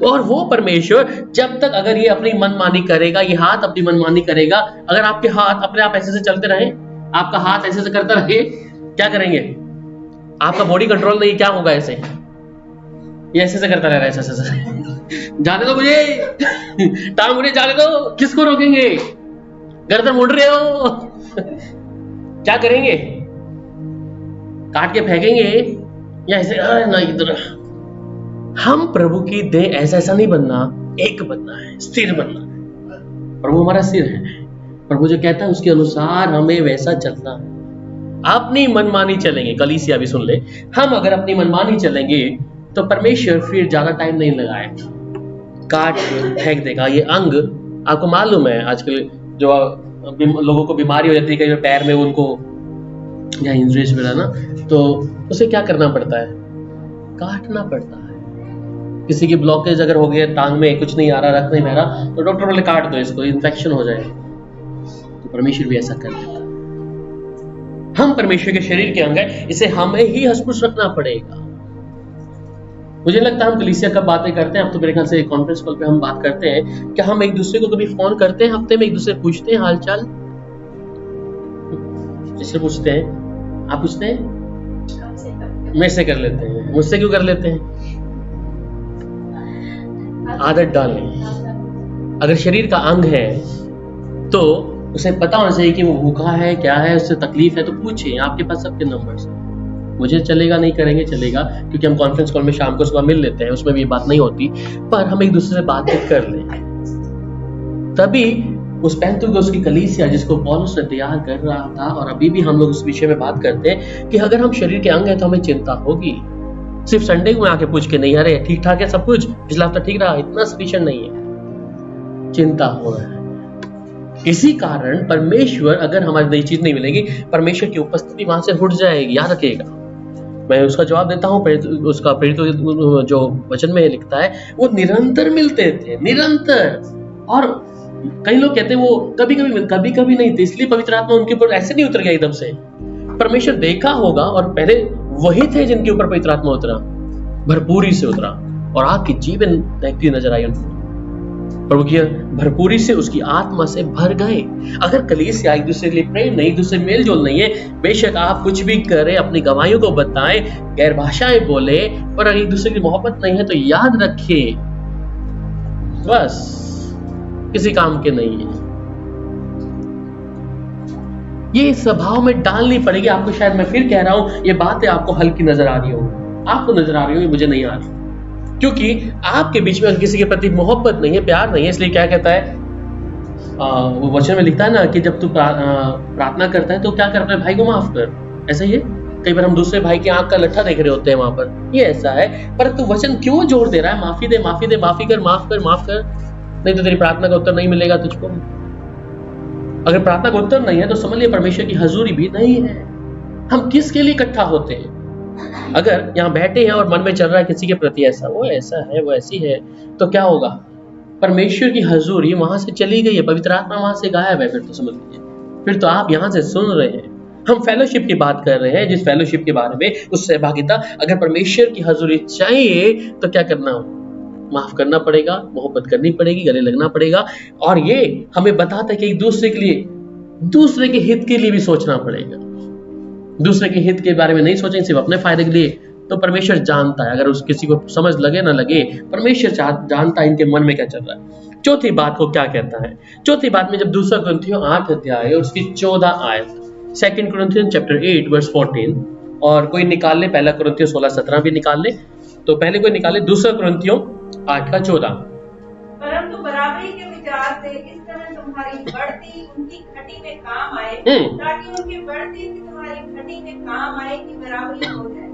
और वो परमेश्वर जब तक अगर ये अपनी मनमानी करेगा, ये हाथ अपनी मनमानी करेगा, अगर आपके हाथ अपने आप ऐसे से चलते रहे, आपका हाथ ऐसे से करता रहे, क्या करेंगे? आपका बॉडी कंट्रोल नहीं, क्या होगा? ऐसे ये ऐसे से करता रह रहा है, ऐसे जाने दो मुझे, टांग मुझे जाने दो, किसको रोकेंगे? गर्दन मुड़ रहे हो, क्या करेंगे? काट के फेंकेंगे या ऐसे ना इधर? हम प्रभु की देह ऐसा नहीं बनना, एक बनना है, स्थिर बनना है। प्रभु हमारा सिर है, प्रभु जो कहता है उसके अनुसार हमें वैसा चलना है। अपनी मनमानी चलेंगे, कलीसिया भी सुन ले, हम अगर अपनी मनमानी चलेंगे तो परमेश्वर फिर ज्यादा टाइम नहीं लगाएगा, काट के फेंक देगा। ये अंग आपको मालूम है, आजकल जो लोगों को बीमारी हो जाती है, कई पैर में उनको या इंजरीज मिला ना, तो उसे क्या करना पड़ता है? काटना पड़ता है। किसी की ब्लॉकेज अगर हो गया टांग में, कुछ नहीं आ रहा, रख नहीं बह रहा, तो डॉक्टर बोले काट दो इसको, इन्फेक्शन हो जाएगा। तो परमेश्वर भी ऐसा कर देता है। हम परमेश्वर के शरीर के अंग है, इसे हमें ही हसपुस रखना पड़ेगा। मुझे लगता है हम कलीसिया कब बातें करते हैं, अब तो मेरे ख्याल से कॉन्फ्रेंस कॉल पे हम बात करते हैं, क्या हम एक दूसरे को कभी फोन करते हैं, हफ्ते में एक दूसरे पूछते हैं हाल चाल? जिससे पूछते हैं, आप पूछते हैं? मेरे से कर लेते हैं, मुझसे क्यों कर लेते हैं? आदत डालें। अगर शरीर का अंग है तो उसे पता होना चाहिए कि वो भूखा है, क्या है, उससे तकलीफ है, तो पूछे। आपके पास सबके नंबर्स हैं। मुझे चलेगा नहीं करेंगे, चलेगा, क्योंकि हम कॉन्फ्रेंस कॉल में शाम को सुबह मिल लेते हैं, उसमें भी बात नहीं होती, पर हम एक दूसरे से बात कर लें। तभी उस पेंतुकोस की कलीसिया जिसको पौलुस ने तैयार कर रहा था, और अभी भी हम लोग उस विषय में बात करते हैं कि अगर हम शरीर के अंग हैं तो हमें चिंता होगी। सिर्फ संडे को आके पूछ के नहीं, अरे ठीक ठाक है सब कुछ, पिछला हफ्ता ठीक रहा, इतना सफिशिएंट नहीं है, चिंता हो रहा है। इसी कारण परमेश्वर, अगर हमारी नई चीज नहीं मिलेगी, परमेश्वर की उपस्थिति वहां से हट जाएगी, याद रखिएगा। मैं उसका जवाब देता हूँ, उसका प्रेरित जो वचन में लिखता है, वो निरंतर मिलते थे, निरंतर। और कई लोग कहते हैं वो कभी कभी नहीं थे, इसलिए पवित्र आत्मा उनके ऊपर ऐसे नहीं उतर गया एकदम से। परमेश्वर देखा होगा, और पहले वही थे जिनके ऊपर पवित्र आत्मा उतरा, भरपूरी से उतरा, और आग की जीवन दहकती नजर आई उनको। प्रभु की भरपूरी से उसकी आत्मा से भर गए। अगर कलीसिया एक दूसरे के लिए प्रेम नहीं, दूसरे मेल जोल नहीं है, बेशक आप कुछ भी करें, अपनी गवाहियों को बताएं, गैर भाषाएं बोले, पर अगर एक दूसरे की मोहब्बत नहीं है तो याद रखिए बस किसी काम के नहीं है। ये स्वभाव में डालनी पड़ेगी आपको। शायद मैं फिर कह रहा हूं, ये बातें आपको हल्की नजर आ रही हो, आपको नजर आ रही हो, मुझे नहीं आ रही, क्योंकि आपके बीच में किसी के प्रति मोहब्बत नहीं है, प्यार नहीं है। इसलिए क्या कहता है, वो वचन में लिखता है ना कि जब तू प्रार्थना करता है तो क्या करता है, भाई को माफ कर। ऐसा ही है, कई बार हम दूसरे भाई की आंख का लट्ठा देख रहे होते हैं वहां पर, ये ऐसा है। पर तू वचन क्यों जोर दे रहा है, माफी दे, माफी दे, माफी कर, माफ कर, माफ कर, नहीं तो तेरी प्रार्थना का उत्तर नहीं मिलेगा तुझको। अगर प्रार्थना का उत्तर नहीं है तो समझ लिया परमेश्वर की हजूरी भी नहीं है। हम किसके लिए इकट्ठा होते हैं? अगर यहाँ बैठे हैं और मन में चल रहा है किसी के प्रति ऐसा, वो ऐसा है, वो ऐसी है, तो क्या होगा? परमेश्वर की हजूरी वहां से चली गई है, पवित्र आत्मा वहां से गायब है। फिर तो समझ लीजिए, फिर तो आप यहाँ से सुन रहे हैं, हम फेलोशिप की बात कर रहे हैं, जिस फेलोशिप के बारे में, उस सहभागिता। अगर परमेश्वर की हजूरी चाहिए तो क्या करना हो? माफ करना पड़ेगा, मोहब्बत करनी पड़ेगी, गले लगना पड़ेगा। और ये हमें बताता है कि एक दूसरे के लिए, दूसरे के हित के लिए भी सोचना पड़ेगा। दूसरे के हित के बारे में नहीं सोचें सिर्फ अपने फायदे के लिए। तो परमेश्वर जानता है, अगर उस किसी को समझ लगे ना लगे, परमेश्वर जानता है इनके मन में क्या चल रहा है। चौथी बात को क्या कहता है? चौथी बात में जब दूसरा कुरिन्थियों 8 अध्याय और उसकी 14 आयत, 2 Corinthians chapter 8 verse 14, और कोई निकाल ले, पहला कुरिन्थियों 16-17 भी निकाल ले। तो पहले कोई निकाले दूसरा कुरिन्थियों 8 का 14। परंतु बराबरी के विचार से इस तरह तुम्हारी बढ़ती उनकी घटी में काम आए, ताकि उनकी बढ़ती से तुम्हारी घटी में काम आए कि बराबरी हो जाए।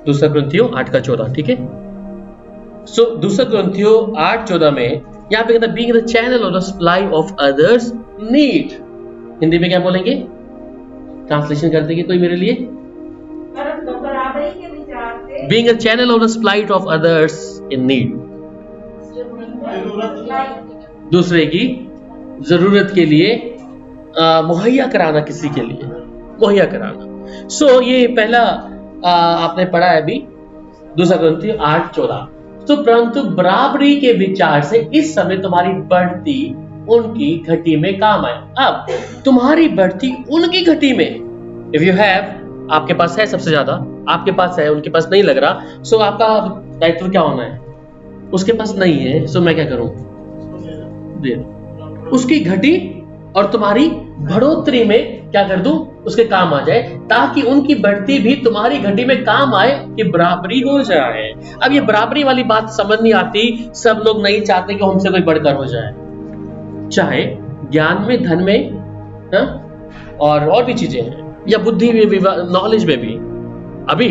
दूसरा कुरिन्थियों 8 का 14, ठीक है। सो दूसरा कुरिन्थियों 8:14 में यहाँ पे कहता है, being the channel of the supply of others need. Hindi में क्या बोलेंगे? ट्रांसलेशन कर देंगे कोई मेरे लिए? परंतु बराबरी के विचार से, being a channel of the supply of others in need, दूसरे की जरूरत के लिए मुहैया कराना, किसी के लिए मुहैया कराना। सो ये पहला आपने पढ़ा है अभी, 2 कुरिन्थियों 8:14। तो परंतु बराबरी के विचार से इस समय तुम्हारी बढ़ती उनकी घटी में काम आए। अब तुम्हारी बढ़ती उनकी घटी में, इफ यू हैव, आपके पास है सबसे ज्यादा, आपके पास है, उनके पास नहीं लग रहा, सो आपका दायित्व क्या होना है? उसके पास नहीं है, सो मैं क्या करूं? दे दूं। उसकी घटी और तुम्हारी बढ़ोतरी में क्या कर दूं? उसके काम आ जाए, ताकि उनकी बढ़ती भी तुम्हारी घटी में काम आए कि बराबरी हो जाए। अब ये बराबरी वाली बात समझ नहीं आती, सब लोग नहीं चाहते कि हमसे कोई बढ़कर हो जाए, चाहे ज्ञान में, धन में, हा? और भी चीजें हैं, या बुद्धि में भी, नॉलेज में भी। अभी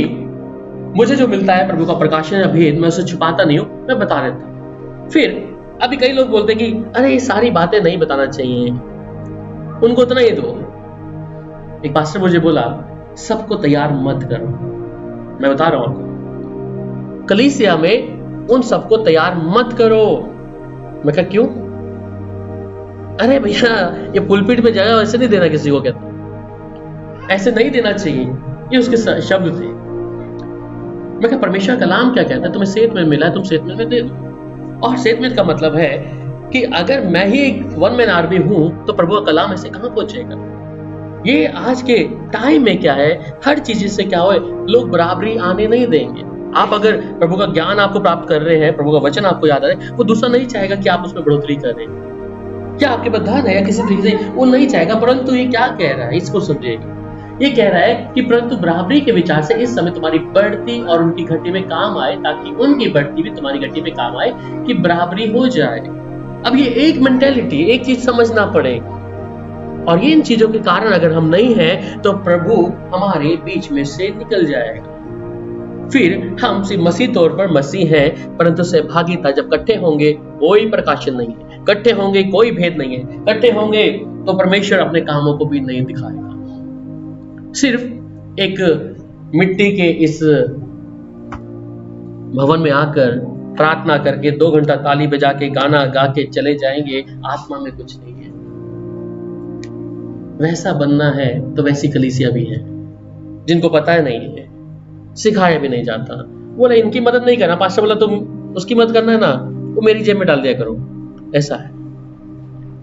मुझे जो मिलता है प्रभु का प्रकाशन या भेद, मैं उसे छुपाता नहीं हूं, मैं बता देता हूं। फिर अभी कई लोग बोलते हैं कि अरे ये सारी बातें नहीं बताना चाहिए, उनको उतना ही दो। एक पास्टर मुझे बोला, सबको तैयार मत करो। मैं बता रहा हूं आपको, कलीसिया में उन सबको तैयार मत करो। मैं कहा क्यों? अरे भैया, ये पुलपिट में जगह वैसे नहीं देना किसी को, कहता ऐसे नहीं देना चाहिए, ये उसके शब्द थे। मैं कहा परमेश्वर का कलाम क्या कहता है? तुम्हें सेहत में मिला है, तुम सेहत में दे दो। और सेहत में का मतलब है कि अगर मैं ही एक वन मैन आर्मी हूं तो प्रभु का कलाम ऐसे कहां पहुंचेगा? ये आज के टाइम में क्या है, हर चीज से क्या हो, लोग बराबरी आने नहीं देंगे। आप अगर प्रभु का ज्ञान आपको प्राप्त कर रहे हैं, प्रभु का वचन आपको याद आ रहा है, वो दूसरा नहीं चाहेगा कि आप उसमें बढ़ोतरी करें, क्या आपके बधान है या किसी तरीके से वो नहीं चाहेगा। परंतु ये क्या कह रहा है, इसको समझिएगा। ये कह रहा है कि परंतु बराबरी के विचार से इस समय तुम्हारी बढ़ती और उनकी घटी में काम आए, ताकि उनकी बढ़ती भी तुम्हारी घटी में काम आए, कि बराबरी हो जाए। अब ये एक मेंटेलिटी, एक चीज समझना पड़ेगा, और ये इन चीजों के कारण अगर हम नहीं हैं तो प्रभु हमारे बीच में से निकल जाएगा। फिर हम सिर्फ मसीह तौर पर मसीह हैं, परंतु सहभागिता जब इकट्ठे होंगे कोई प्रकाशन नहीं है, इकट्ठे होंगे कोई भेद नहीं है, इकट्ठे होंगे तो परमेश्वर अपने कामों को भी नहीं दिखाएगा। सिर्फ एक मिट्टी के इस भवन में आकर प्रार्थना करके 2 घंटा ताली बजा के गाना गा के चले जाएंगे, आत्मा में कुछ नहीं है। वैसा बनना है तो वैसी कलीसिया भी है जिनको पता है नहीं है, सिखाया भी नहीं जाता। बोले इनकी मदद नहीं करना, पास्टर बोला तुम उसकी मदद करना है ना, वो मेरी जेब में डाल दिया करो, ऐसा है।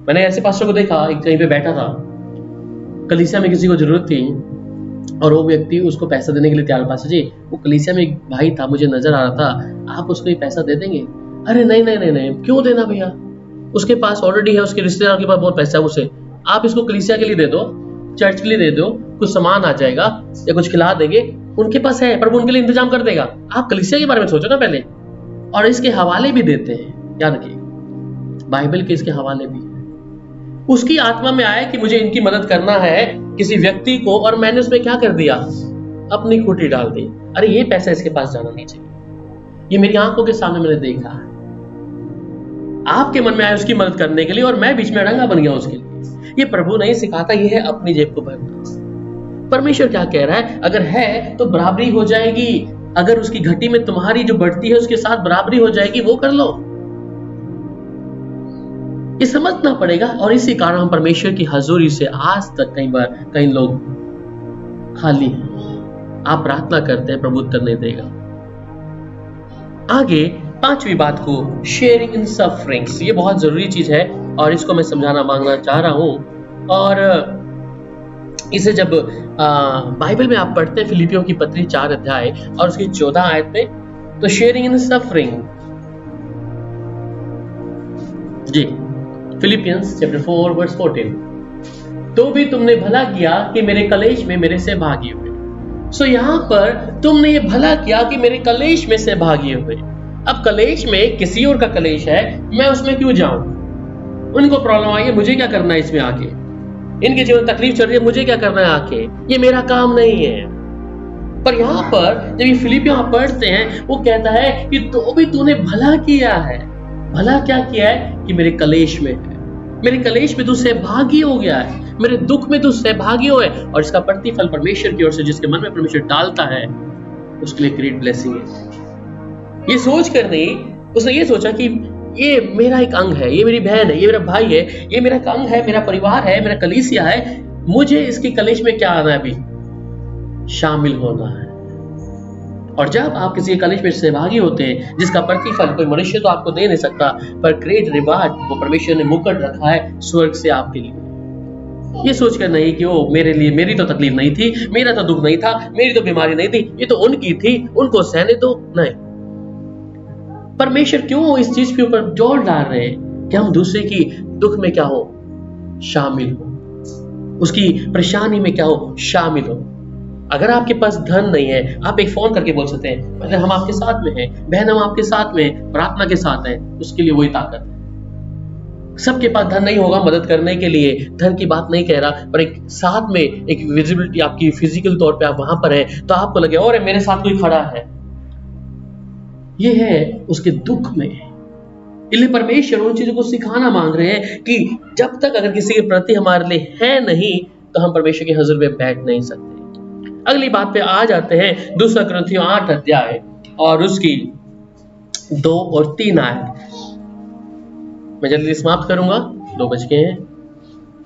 मैंने ऐसे पास्टर को देखा, एक कहीं पे बैठा था, कलीसिया में किसी को जरूरत थी और वो व्यक्ति उसको पैसा देने के लिए तैयार। पास्टर जी, वो कलीसिया में एक भाई था, मुझे नजर आ रहा था, आप उसको ये पैसा दे देंगे? अरे नहीं नहीं नहीं नहीं, क्यों देना भैया, उसके पास ऑलरेडी है, उसके रिश्तेदार के पास बहुत पैसा है, उसे आप इसको कलीसिया के लिए दे दो, चर्च के लिए दे दो, कुछ सामान आ जाएगा या कुछ खिला देंगे, उनके पास है, प्रभु उनके लिए इंतजाम कर देगा। आप कलीसिया के बारे में सोचो ना पहले। और इसके हवाले भी देते हैं, याद रखिए, बाइबल के इसके हवाले भी। उसकी आत्मा में आया कि मुझे इनकी मदद करना है किसी व्यक्ति को, और मैंने उसमें क्या कर दिया, अपनी खूंटी डाल दी। अरे ये पैसा इसके पास जाना नहीं चाहिए, ये मेरी आंखों के सामने मैंने देखा है। आपके मन में आया उसकी मदद करने के लिए और मैं बीच में अड़ंगा बन गया उसके लिए। ये प्रभु नहीं सिखाता, ये है अपनी जेब को भरना। परमेश्वर क्या कह रहा है, अगर है तो बराबरी हो जाएगी, अगर उसकी घटी में तुम्हारी जो बढ़ती है उसके साथ बराबरी हो जाएगी, वो कर लो। ये समझना पड़ेगा। और इसी कारण हम परमेश्वर की हजूरी से आज तक कई लोग खाली हैं। आप प्रार्थना करते हैं, प्रभु उत्तर नहीं देगा। आगे 5वीं बात को, शेयरिंग इन सफरिंग्स, ये बहुत जरूरी चीज है और इसको मैं समझाना मांगना चाह रहा हूं। और इसे जब बाइबल में आप पढ़ते हैं, फिलिपियों की पत्री 4 अध्याय और उसकी 14 आयत में, तो शेयरिंग इन सफरिंग जी, फिलिपियंस चैप्टर 4 वर्स 14, तो भी तुमने भला किया कि मेरे कलेश में मेरे से भागी हुए। सो यहां पर तुमने ये भला किया कि मेरे कलेश में से भागी हुए। अब कलेश में किसी और का कलेश है, मैं उसमें क्यों जाऊं? उनको प्रॉब्लम आई है, मुझे क्या करना है इसमें आके? इनके जीवन में तकलीफ चल रही है, मुझे क्या करना है आके? ये मेरा काम नहीं है। पर यहाँ पर जब ये फिलिपियों पढ़ते हैं, वो कहता है कि तो भी तूने भला किया है। भला क्या किया है? कि मेरे कलेश में है, मेरे कलेश में तू सहभागी हो गया है, मेरे दुख में तू सहभागी हो है। और इसका प्रतिफल परमेश्वर की ओर से जिसके मन में परमेश्वर डालता है, उसके लिए ग्रेट ब्लेसिंग है। ये सोच कर नहीं, उसने ये सोचा कि ये मेरा एक अंग है, ये मेरी बहन है, ये मेरा भाई है, ये मेरा एक अंग है, मेरा परिवार है, मेरा कलीसिया है, मुझे इसके कलेश में क्या आना है? अभी शामिल होना है। और जब आप किसी कलिश में सहभागी होते हैं जिसका प्रतिफल कोई मनुष्य तो आपको दे नहीं सकता, पर ग्रेट रिवार्ड वो परमेश्वर ने मुकुट रखा है स्वर्ग से आपके लिए। ये सोचकर नहीं कि वो मेरे लिए, मेरी तो तकलीफ नहीं थी, मेरा तो दुख नहीं था, मेरी तो बीमारी नहीं थी, ये तो उनकी थी, उनको सहने दो। नहीं, परमेश्वर क्यों इस चीज के ऊपर जोर डाल रहे हैं कि हम दूसरे की दुख में क्या हो, शामिल हो, उसकी परेशानी में क्या हो, शामिल हो। अगर आपके पास धन नहीं है, आप एक फोन करके बोल सकते हैं मतलब हम आपके साथ में हैं, बहन हम आपके साथ में प्रार्थना के साथ हैं, उसके लिए वही ताकत है। सबके पास धन नहीं होगा मदद करने के लिए, धन की बात नहीं कह रहा, पर एक साथ में एक विजिबिलिटी आपकी फिजिकल तौर पे आप वहां पर हैं तो आपको लगे और मेरे साथ कोई खड़ा है, ये है उसके दुख में। इसलिए परमेश्वर उन चीजों को सिखाना मांग रहे हैं कि जब तक अगर किसी के प्रति हमारे लिए है नहीं तो हम परमेश्वर के हजूर में बैठ नहीं सकते। अगली बात पे आ जाते हैं, 2 कुरिन्थियों 8 अध्याय और उसकी 2 और 3 आयत। मैं जल्दी समाप्त करूंगा, 2 बज गए हैं,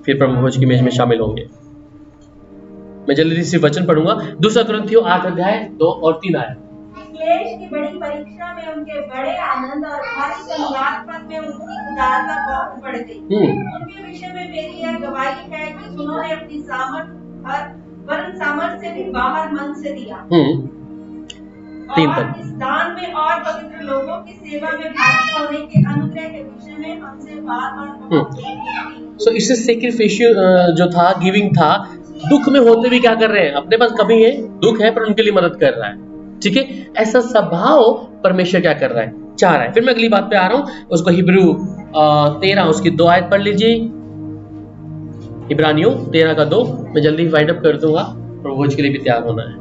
फिर प्रभु भोज की मेज में शामिल होंगे। मैं जल्दी से वचन पढ़ूंगा, 2 कुरिन्थियों 8 अध्याय 2 और 3 आयत। क्लेश की बड़ी परीक्षा में उनके बड़े आनंद और भारी संघातपन में उनकी उदारता बहुत बढ़ गई। उनके विषय में मेरी यह गवाही है कि उन्होंने अपनी सामर्थ वरन सामर्थ से भी बाहर मन से दिया। और इस दान में और पवित्र लोगों की सेवा में भागी होने के अनुग्रह के विषय में हमसे बार-बार सो इससे सैक्रिफिशियल जो था, गिविंग था, दुख में होते भी क्या कर रहे हैं, अपने पास कमी है, दुख है, पर उनके लिए मदद कर रहा है। ठीक है, ऐसा स्वभाव परमेश्वर क्या कर रहा है, चाह रहा है। फिर मैं अगली बात पे आ रहा हूं, उसको हिब्रू 13 उसकी 2 आयत पढ़ लीजिए। इब्रानियों 13 का 2। मैं जल्दी वाइंड अप कर दूंगा, प्रभुभोज के लिए भी तैयार होना है।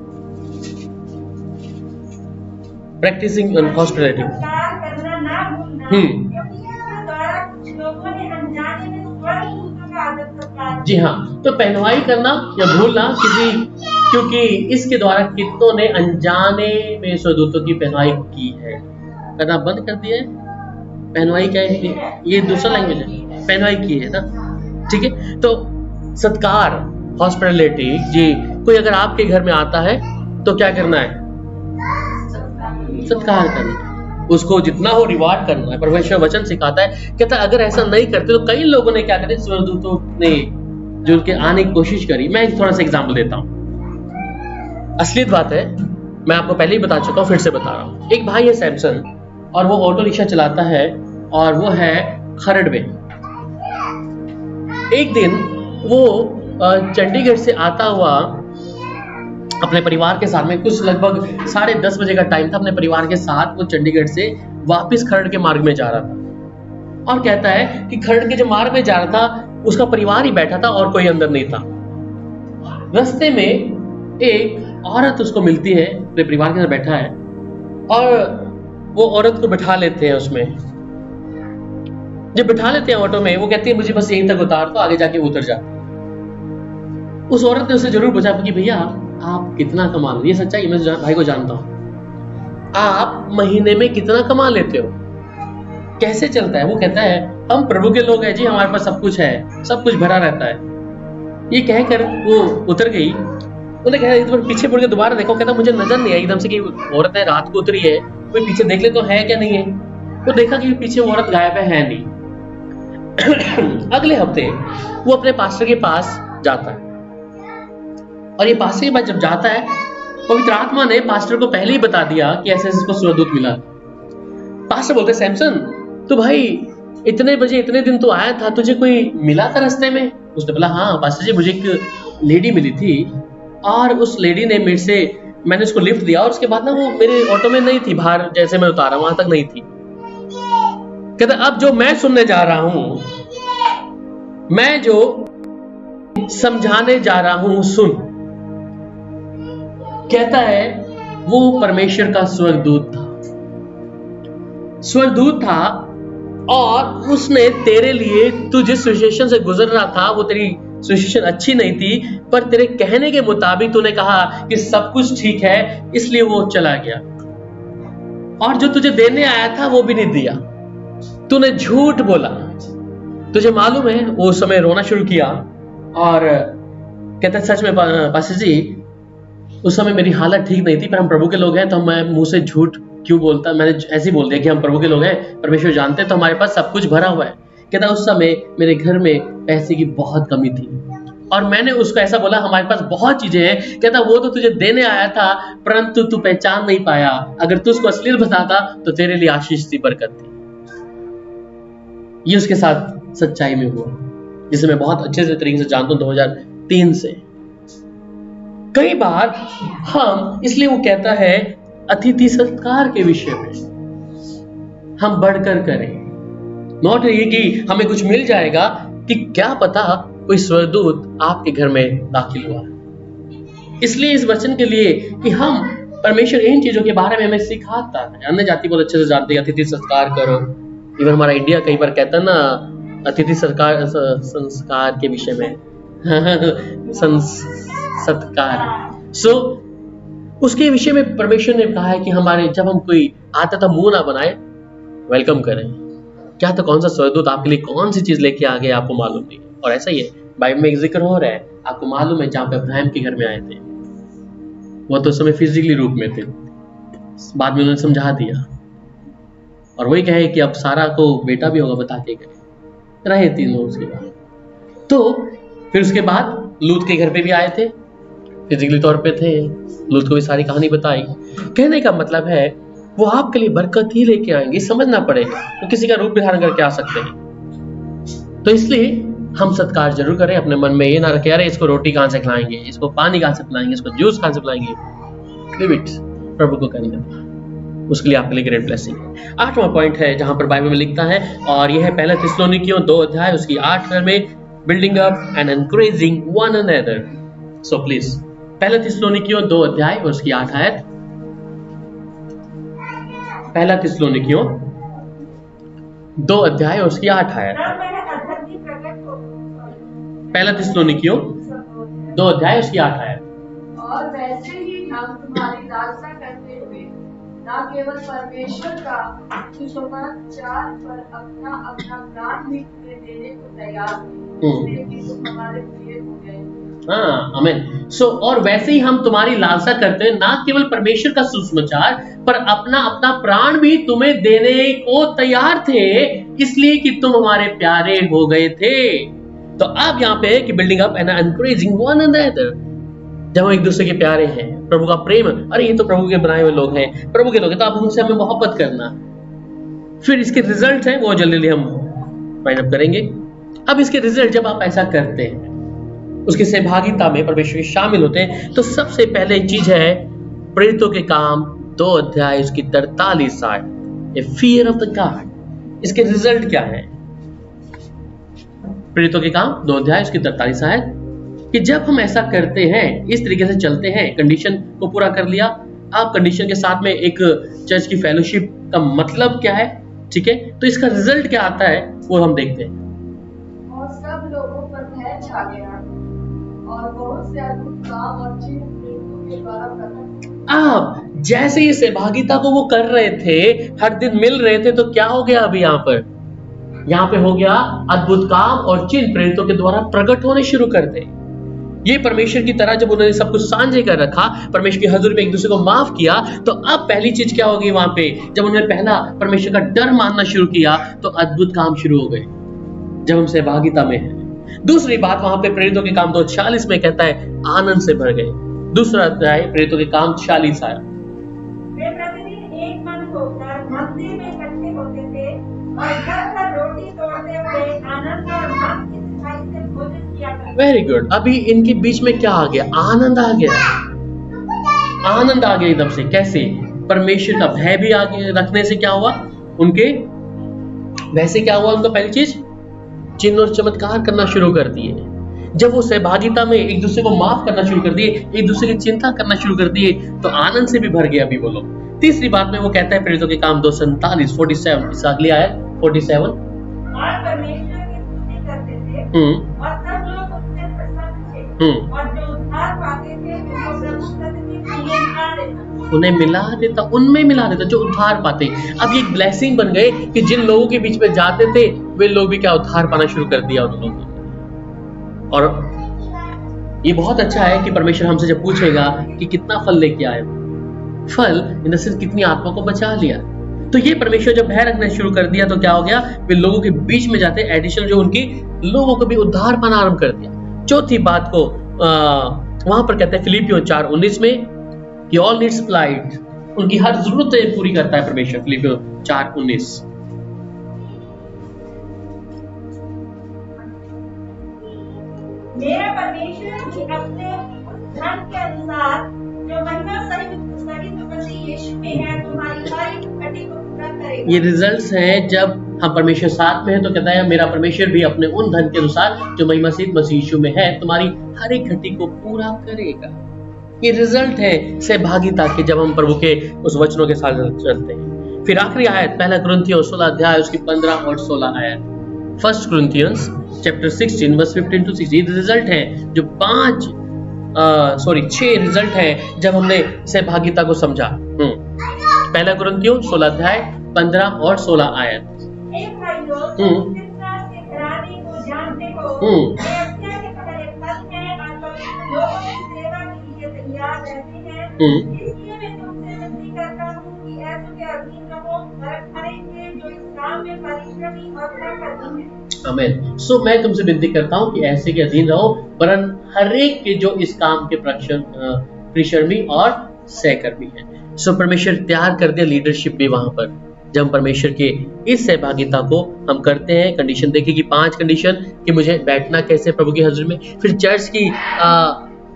Practising hospitality. करना ना भूलना, क्योंकि इसके द्वारा कुछ लोगों ने अनजाने में स्वर्गदूतों का आदर सत्कार। जी हाँ, तो पहनवाई करना या भूलना किसी, क्योंकि इसके द्वारा कितनों ने अनजाने में स्वर्गदूतों की पहनवाई की है। करना बंद कर दिया है। पहनवाई क्या है, ये दूसरा लैंग्वेज है, पहनवाई की है ना। ठीक है, तो सत्कार, हॉस्पिटैलिटी जी। कोई अगर आपके घर में आता है तो क्या करना है, सत्कार करना, उसको जितना हो रिवार्ड करना है। परमेश्वर वचन सिखाता है, कहता है अगर ऐसा नहीं करते तो कई लोगों ने क्या करे, स्वर्गदूतों ने जो उनके आने की कोशिश करी। मैं थोड़ा सा एग्जाम्पल देता हूँ, असलियत बात है, मैं आपको पहले ही बता चुका हूँ, फिर से बता रहा हूँ। एक भाई है सैमसन, और वो ऑटो रिक्शा चलाता है, और वो है खरड़ में। एक दिन वो चंडीगढ़ से आता हुआ अपने परिवार के साथ में, कुछ लगभग 10:30 बजे का टाइम था, अपने परिवार के साथ वो चंडीगढ़ से वापस खरड़ के मार्ग में जा रहा था। और कहता है कि खरड़ के जो मार्ग में जा रहा था उसका परिवार ही बैठा था और कोई अंदर नहीं था। रास्ते में एक औरत उसको मिलती है, अपने परिवार के साथ बैठा है, और वो औरत को बिठा लेते हैं उसमें। जब बिठा लेते हैं ऑटो में, वो कहती है मुझे बस यहीं तक उतार दो, आगे जाके उतर जा। उस औरत ने उसे जरूर पूछा कि भैया आप कितना कमा लो, ये सच्चाई, मैं भाई को जानता हूं, आप महीने में कितना कमा लेते हो, कैसे चलता है? वो कहता है हम प्रभु के लोग हैं जी, हमारे पास सब कुछ है, सब कुछ भरा रहता है। ये कहकर वो उतर गई। उन्होंने कहा एक बार पीछे मुड़ के दोबारा देखो, कहता मुझे नजर नहीं आई एकदम से कि औरत है, रात को उतरी है, कोई पीछे देख ले तो है क्या नहीं है। वो देखा कि पीछे वो औरत गायब है नहीं। अगले हफ्ते वो अपने पास्टर के पास जाता है, और ये पास्टर के पास जब जाता है, पवित्र आत्मा ने पास्टर को पहले ही बता दिया कि ऐसे इसको स्वर्गदूत मिला। पास्टर बोलते सैमसन तो भाई इतने बजे इतने दिन तो आया था, तुझे कोई मिला था रास्ते में? उसने बोला हाँ पास्टर जी, मुझे एक लेडी मिली थी, और उस लेडी ने मैंने उसको लिफ्ट दिया, और उसके बाद ना वो मेरे ऑटो में नहीं थी, बाहर जैसे मैं उतारा वहां तक नहीं थी। कहता अब जो मैं सुनने जा रहा हूं, मैं जो समझाने जा रहा हूं सुन। कहता है वो परमेश्वर का स्वर्गदूत था, और उसने तेरे लिए, तू जिस सिचुएशन से गुजर रहा था वो तेरी सिचुएशन अच्छी नहीं थी, पर तेरे कहने के मुताबिक तूने कहा कि सब कुछ ठीक है, इसलिए वो चला गया, और जो तुझे देने आया था वो भी नहीं दिया, तूने झूठ बोला। तुझे मालूम है वो उस समय रोना शुरू किया, और कहता सच में पास्टर जी उस समय मेरी हालत ठीक नहीं थी, पर हम प्रभु के लोग हैं तो मैं मुंह से झूठ क्यों बोलता, मैंने ऐसे ही बोल दिया कि हम प्रभु के लोग हैं, परमेश्वर जानते हैं, तो हमारे पास सब कुछ भरा हुआ है। कहता उस समय मेरे घर में पैसे की बहुत कमी थी और मैंने उसको ऐसा बोला हमारे पास बहुत चीजें हैं। कहता वो तो तुझे देने आया था परंतु तू पहचान नहीं पाया, अगर तू उसको असली बताता तो तेरे लिए आशीष थी, बरकत थी। ये उसके साथ सच्चाई में हुआ, जिसे मैं बहुत अच्छे से तरीके से जानता हूं 2003 से। कई बार हम, इसलिए वो कहता है अतिथि सत्कार के विषय में हम बढ़कर करें, नॉट ये कि हमें कुछ मिल जाएगा, कि क्या पता कोई स्वर्गदूत आपके घर में दाखिल हुआ। इसलिए इस वचन के लिए कि हम परमेश्वर इन चीजों के बारे में हमें सिखाता है। अन्य जाति बहुत अच्छे से जानते हैं अतिथि सत्कार करो। इवन हमारा इंडिया कई बार कहता है ना अतिथि संस्कार के विषय में सत्कार। सो उसके विषय में परमेश्वर ने कहा है कि हमारे जब हम कोई आता था मुंह ना बनाए, वेलकम करें। क्या तो कौन सा स्वर्गदूत आपके लिए कौन सी चीज लेके आ गया आपको मालूम नहीं। और ऐसा ही है, बाइबल में एक जिक्र हो रहा है, आपको मालूम है, जहां पे अब्राहम के घर में आए थे, वो तो उस समय फिजिकली रूप में थे, बाद में उन्होंने समझा दिया और वही कहे कि अब सारा को बेटा भी होगा बता के गए, रहे 3 लोग उसके बाद। तो फिर उसके बाद लूत के घर पे भी आए थे, फिजिकली तौर पे थे, लूत को भी सारी कहानी बताई। कहने का मतलब है वो आपके लिए बरकत ही लेके आएंगे, समझना पड़ेगा, तो किसी का रूप भी धारण करके आ सकते हैं। तो इसलिए हम सत्कार जरूर करें, अपने मन में ये ना रखें अरे इसको रोटी कहां से खिलाएंगे, इसको पानी कहां से पिलाएंगे, इसको जूस कहां से पिलाएंगे। लीव इट, प्रभु को करने दें, उसके लिए आपके लिए ग्रेट ब्लेसिंग है। 8वां पॉइंट है जहां पर बाइबल में लिखता है, और यह है पहला थिस्सलुनीकियों 2 अध्याय उसकी 8 में, building up and encouraging one another. So please पहला थिस्सलुनीकियों 2 अध्याय और उसकी 8 आयत। पहला थिस्सलुनीकियों 2 अध्याय और उसकी 8 आयत। पहला थिस्सलुनीकियों 2 अध्याय उसकी 8 आयत। और वैसे ही हम तुम्हारी लालसा करते हुए न केवल परमेश्वर का सुसमाचार पर अपना अपना प्राण भी तुम्हें देने को तैयार थे, लेकिन तुम हमारे प्रिय हो गए। हाँ, आमीन। सो और वैसे ही हम तुम्हारी लालसा करते हैं, ना केवल परमेश्वर का सुसमाचार पर अपना अपना प्राण भी तुम्हें देने को तैयार थे, इसलिए कि तुम हमारे प्यारे हो गए थे। तो अब यहाँ पे है कि building up and encouraging one another, जब हम एक दूसरे के प्यारे हैं, प्रभु का प्रेम, अरे ये तो प्रभु के बनाए हुए लोग हैं, प्रभु के लोग हैं, तो आप उनसे हमें मोहब्बत करना। फिर इसके रिजल्ट हैं वो जल्दी हम फाइंड अप करेंगे। अब इसके रिजल्ट जब आप ऐसा करते हैं, उसकी सहभागिता में परमेश्वर शामिल होते हैं, तो सबसे पहले चीज है प्रेरितों के काम 2 अध्याय उसकी 43 आयत, ए फियर ऑफ द गॉड। इसके रिजल्ट क्या है? प्रेरितों के काम 2 अध्याय उसकी 43 आयत, कि जब हम ऐसा करते हैं, इस तरीके से चलते हैं, कंडीशन को पूरा कर लिया। आप कंडीशन के साथ में एक चर्च की फेलोशिप का मतलब क्या है, ठीक है, तो इसका रिजल्ट क्या आता है वो हम देखते हैं। और सब लोगों पर भय छा गया और बहुत से अद्भुत काम और चिन्ह प्रेरितों के द्वारा प्रकट। अब जैसे ये सहभागिता को वो कर रहे थे, हर दिन मिल रहे थे, तो क्या हो गया अभी यहाँ पे हो गया अद्भुत काम और चिन्ह प्रेरितों के द्वारा प्रकट होने शुरू करते। ये परमेश्वर की तरह जब उन्होंने सब कुछ साझे कर रखा, परमेश्वर की हजूरी में एक दूसरे को माफ किया, तो अब पहली चीज क्या होगी वहां पे, जब उन्होंने पहला परमेश्वर का डर मानना शुरू किया, तो अद्भुत काम शुरू हो गए जब हम सहभागिता में हैं। दूसरी बात वहां पे प्रेरितों के काम 2:40 में कहता है आनंद से भर गए। दूसरा अध्याय प्रेरितों के काम 40 आया। वे प्रतिदिन एक मन होकर मंदिर में इकट्ठे होते थे और घर पर रोटी तोड़ते हुए आनंद और मन की सफाई से भोजन किया करते। Very good. अभी इनके बीच में क्या आ गया? आनंद आ गया। आनंद आ गया एकदम से। कैसे? परमेश्वर का भय भी आगे रखने से क्या हुआ उनके, वैसे क्या हुआ उनका, पहली चीज चिन्ह और चमत्कार करना शुरू कर दिए। जब वो सहभागिता में एक दूसरे को माफ करना शुरू कर दिए, एक दूसरे की चिंता करना शुरू कर दिए, तो आनंद से भी भर गया अभी वो लोग। तीसरी बात में वो कहता है प्रेरितों के काम 2:47 47, इस अगली आयत 47, और परमेश्वर की स्तुति करते थे और सब लोग उससे प्रसन्न थे और जो उद्धार पाते थे उनको प्रभु प्रतिदिन उन्हें मिला देता, उनमें मिला देता जो उद्धार पाते। अब ये एक ब्लेसिंग बन गए कि जिन लोगों के बीच में जाते थे वे लोग भी क्या उद्धार पाना शुरू कर दिया उन लोगों ने। और ये बहुत अच्छा है कि परमेश्वर हमसे जब पूछेगा कि कितना फल लेके आए, फल इन द सेंस कितनी आत्मा को बचा लिया, तो ये परमेश्वर जब भय रखना शुरू कर दिया तो क्या हो गया, वे लोगों के बीच में जाते एडिशनल जो उनकी लोगों को भी उद्धार पाना आरंभ कर दिया। चौथी बात को वहां पर कहते हैं फिलिपियों 4:19 में कि ऑल नीड्स सप्लाइड, उनकी हर जरूरतें पूरी करता है परमेश्वर। फिलिपियों 4:19। मेरा परमेश्वर भी अपने धन के अनुसार जो महिमा सहित मसीह यीशु में है तुम्हारी हर एक घटी को पूरा करेगा। ये रिजल्ट्स हैं जब हम परमेश्वर साथ में है, तो कहता है मेरा परमेश्वर भी अपने उन धन के अनुसार जो महिमा सहित मसीह यीशु में है तुम्हारी हर एक घटी को पूरा करेगा। ये रिजल्ट है सहभागिता के, जब हम प्रभु के उस वचनों के साथ चलते हैं। फिर आखिरी आयत 1 कुरिन्थियों 16 अध्याय उसकी 15 और 16 आयत। 1 Corinthians chapter 16 verse 15 to 16 result है जो 6 रिजल्ट है जब हमने सहभागिता को समझा। 1 कुरिन्थियों 16 अध्याय 15 और 16 आयत। आमीन। सो मैं तुमसे विनती करता हूँ कि ऐसे के अधीन रहो, वरन हर एक के जो इस काम के परिश्रमी और सहकर्मी हैं। सो परमेश्वर तैयार कर दिया लीडरशिप भी वहां पर, जब हम परमेश्वर के इस सहभागिता को हम करते हैं। कंडीशन देखिए कि 5 कंडीशन कि मुझे बैठना कैसे प्रभु की हजूरी में। फिर चर्च की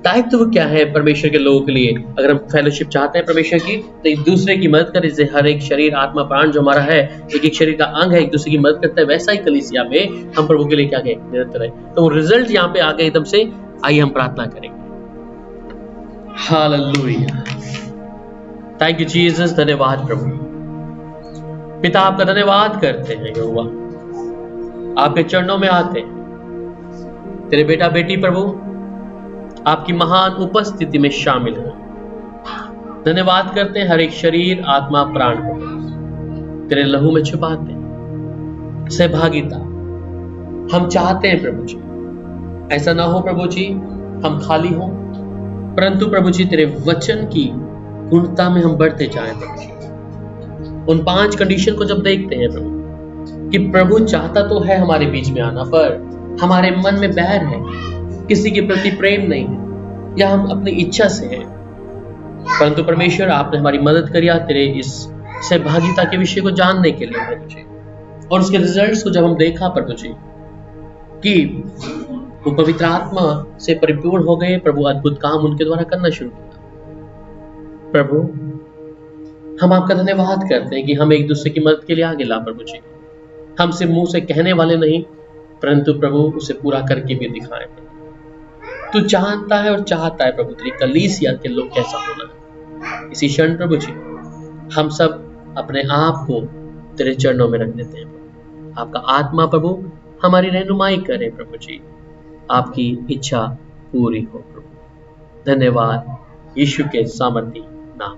दायित्व क्या है परमेश्वर के लोगों के लिए। अगर हम फेलोशिप चाहते हैं परमेश्वर की, तो एक दूसरे की मदद करें। जैसे हर एक शरीर आत्मा प्राण जो हमारा है एक शरीर का अंग है, एक दूसरे की मदद करता है, वैसा ही कलीसिया में हम प्रभु के लिए क्या कहें, निरंतर है। तो रिजल्ट यहाँ पे आ गए एकदम से। आइए हम प्रार्थना करेंगे। Hallelujah, thank you Jesus. धन्यवाद प्रभु पिता, आपका धन्यवाद करते हैं यहोवा, आपके चरणों में आते हैं। तेरे बेटा बेटी प्रभु आपकी महान उपस्थिति में शामिल हो। धन्यवाद करते हैं हर एक शरीर आत्मा प्राण को तेरे लहू में छुपाते हैं। सहभागिता हम चाहते हैं प्रभु जी, ऐसा ना हो प्रभु जी हम खाली हो, परंतु प्रभु जी तेरे वचन की गुणता में हम बढ़ते जाएं प्रभु जी। उन 5 कंडीशन को जब देखते हैं प्रभु कि प्रभु चाहता तो है हमारे बीच में आना, पर हमारे मन में बैर है, किसी के प्रति प्रेम नहीं है, या हम अपनी इच्छा से हैं। परंतु परमेश्वर आपने हमारी मदद करी तेरे इस सहभागिता के विषय को जानने के लिए प्रभु जी, और उसके रिजल्ट्स को जब हम देखा प्रभु जी कि वो पवित्र आत्मा से परिपूर्ण हो गए, प्रभु अद्भुत काम उनके द्वारा करना शुरू किया। प्रभु हम आपका धन्यवाद करते हैं कि हम एक दूसरे की मदद के लिए आगे ला प्रभु जी। हम सिर्फ मुंह से कहने वाले नहीं, परंतु प्रभु उसे पूरा करके भी दिखाएं। तू जानता है और चाहता है प्रभु तेरी कलीसिया के लोग कैसा होना है। इसी क्षण प्रभु जी हम सब अपने आप को तेरे चरणों में रख देते हैं। आपका आत्मा प्रभु हमारी रहनुमाई करे प्रभु जी, आपकी इच्छा पूरी हो प्रभु। धन्यवाद यीशु के सामर्थी नाम।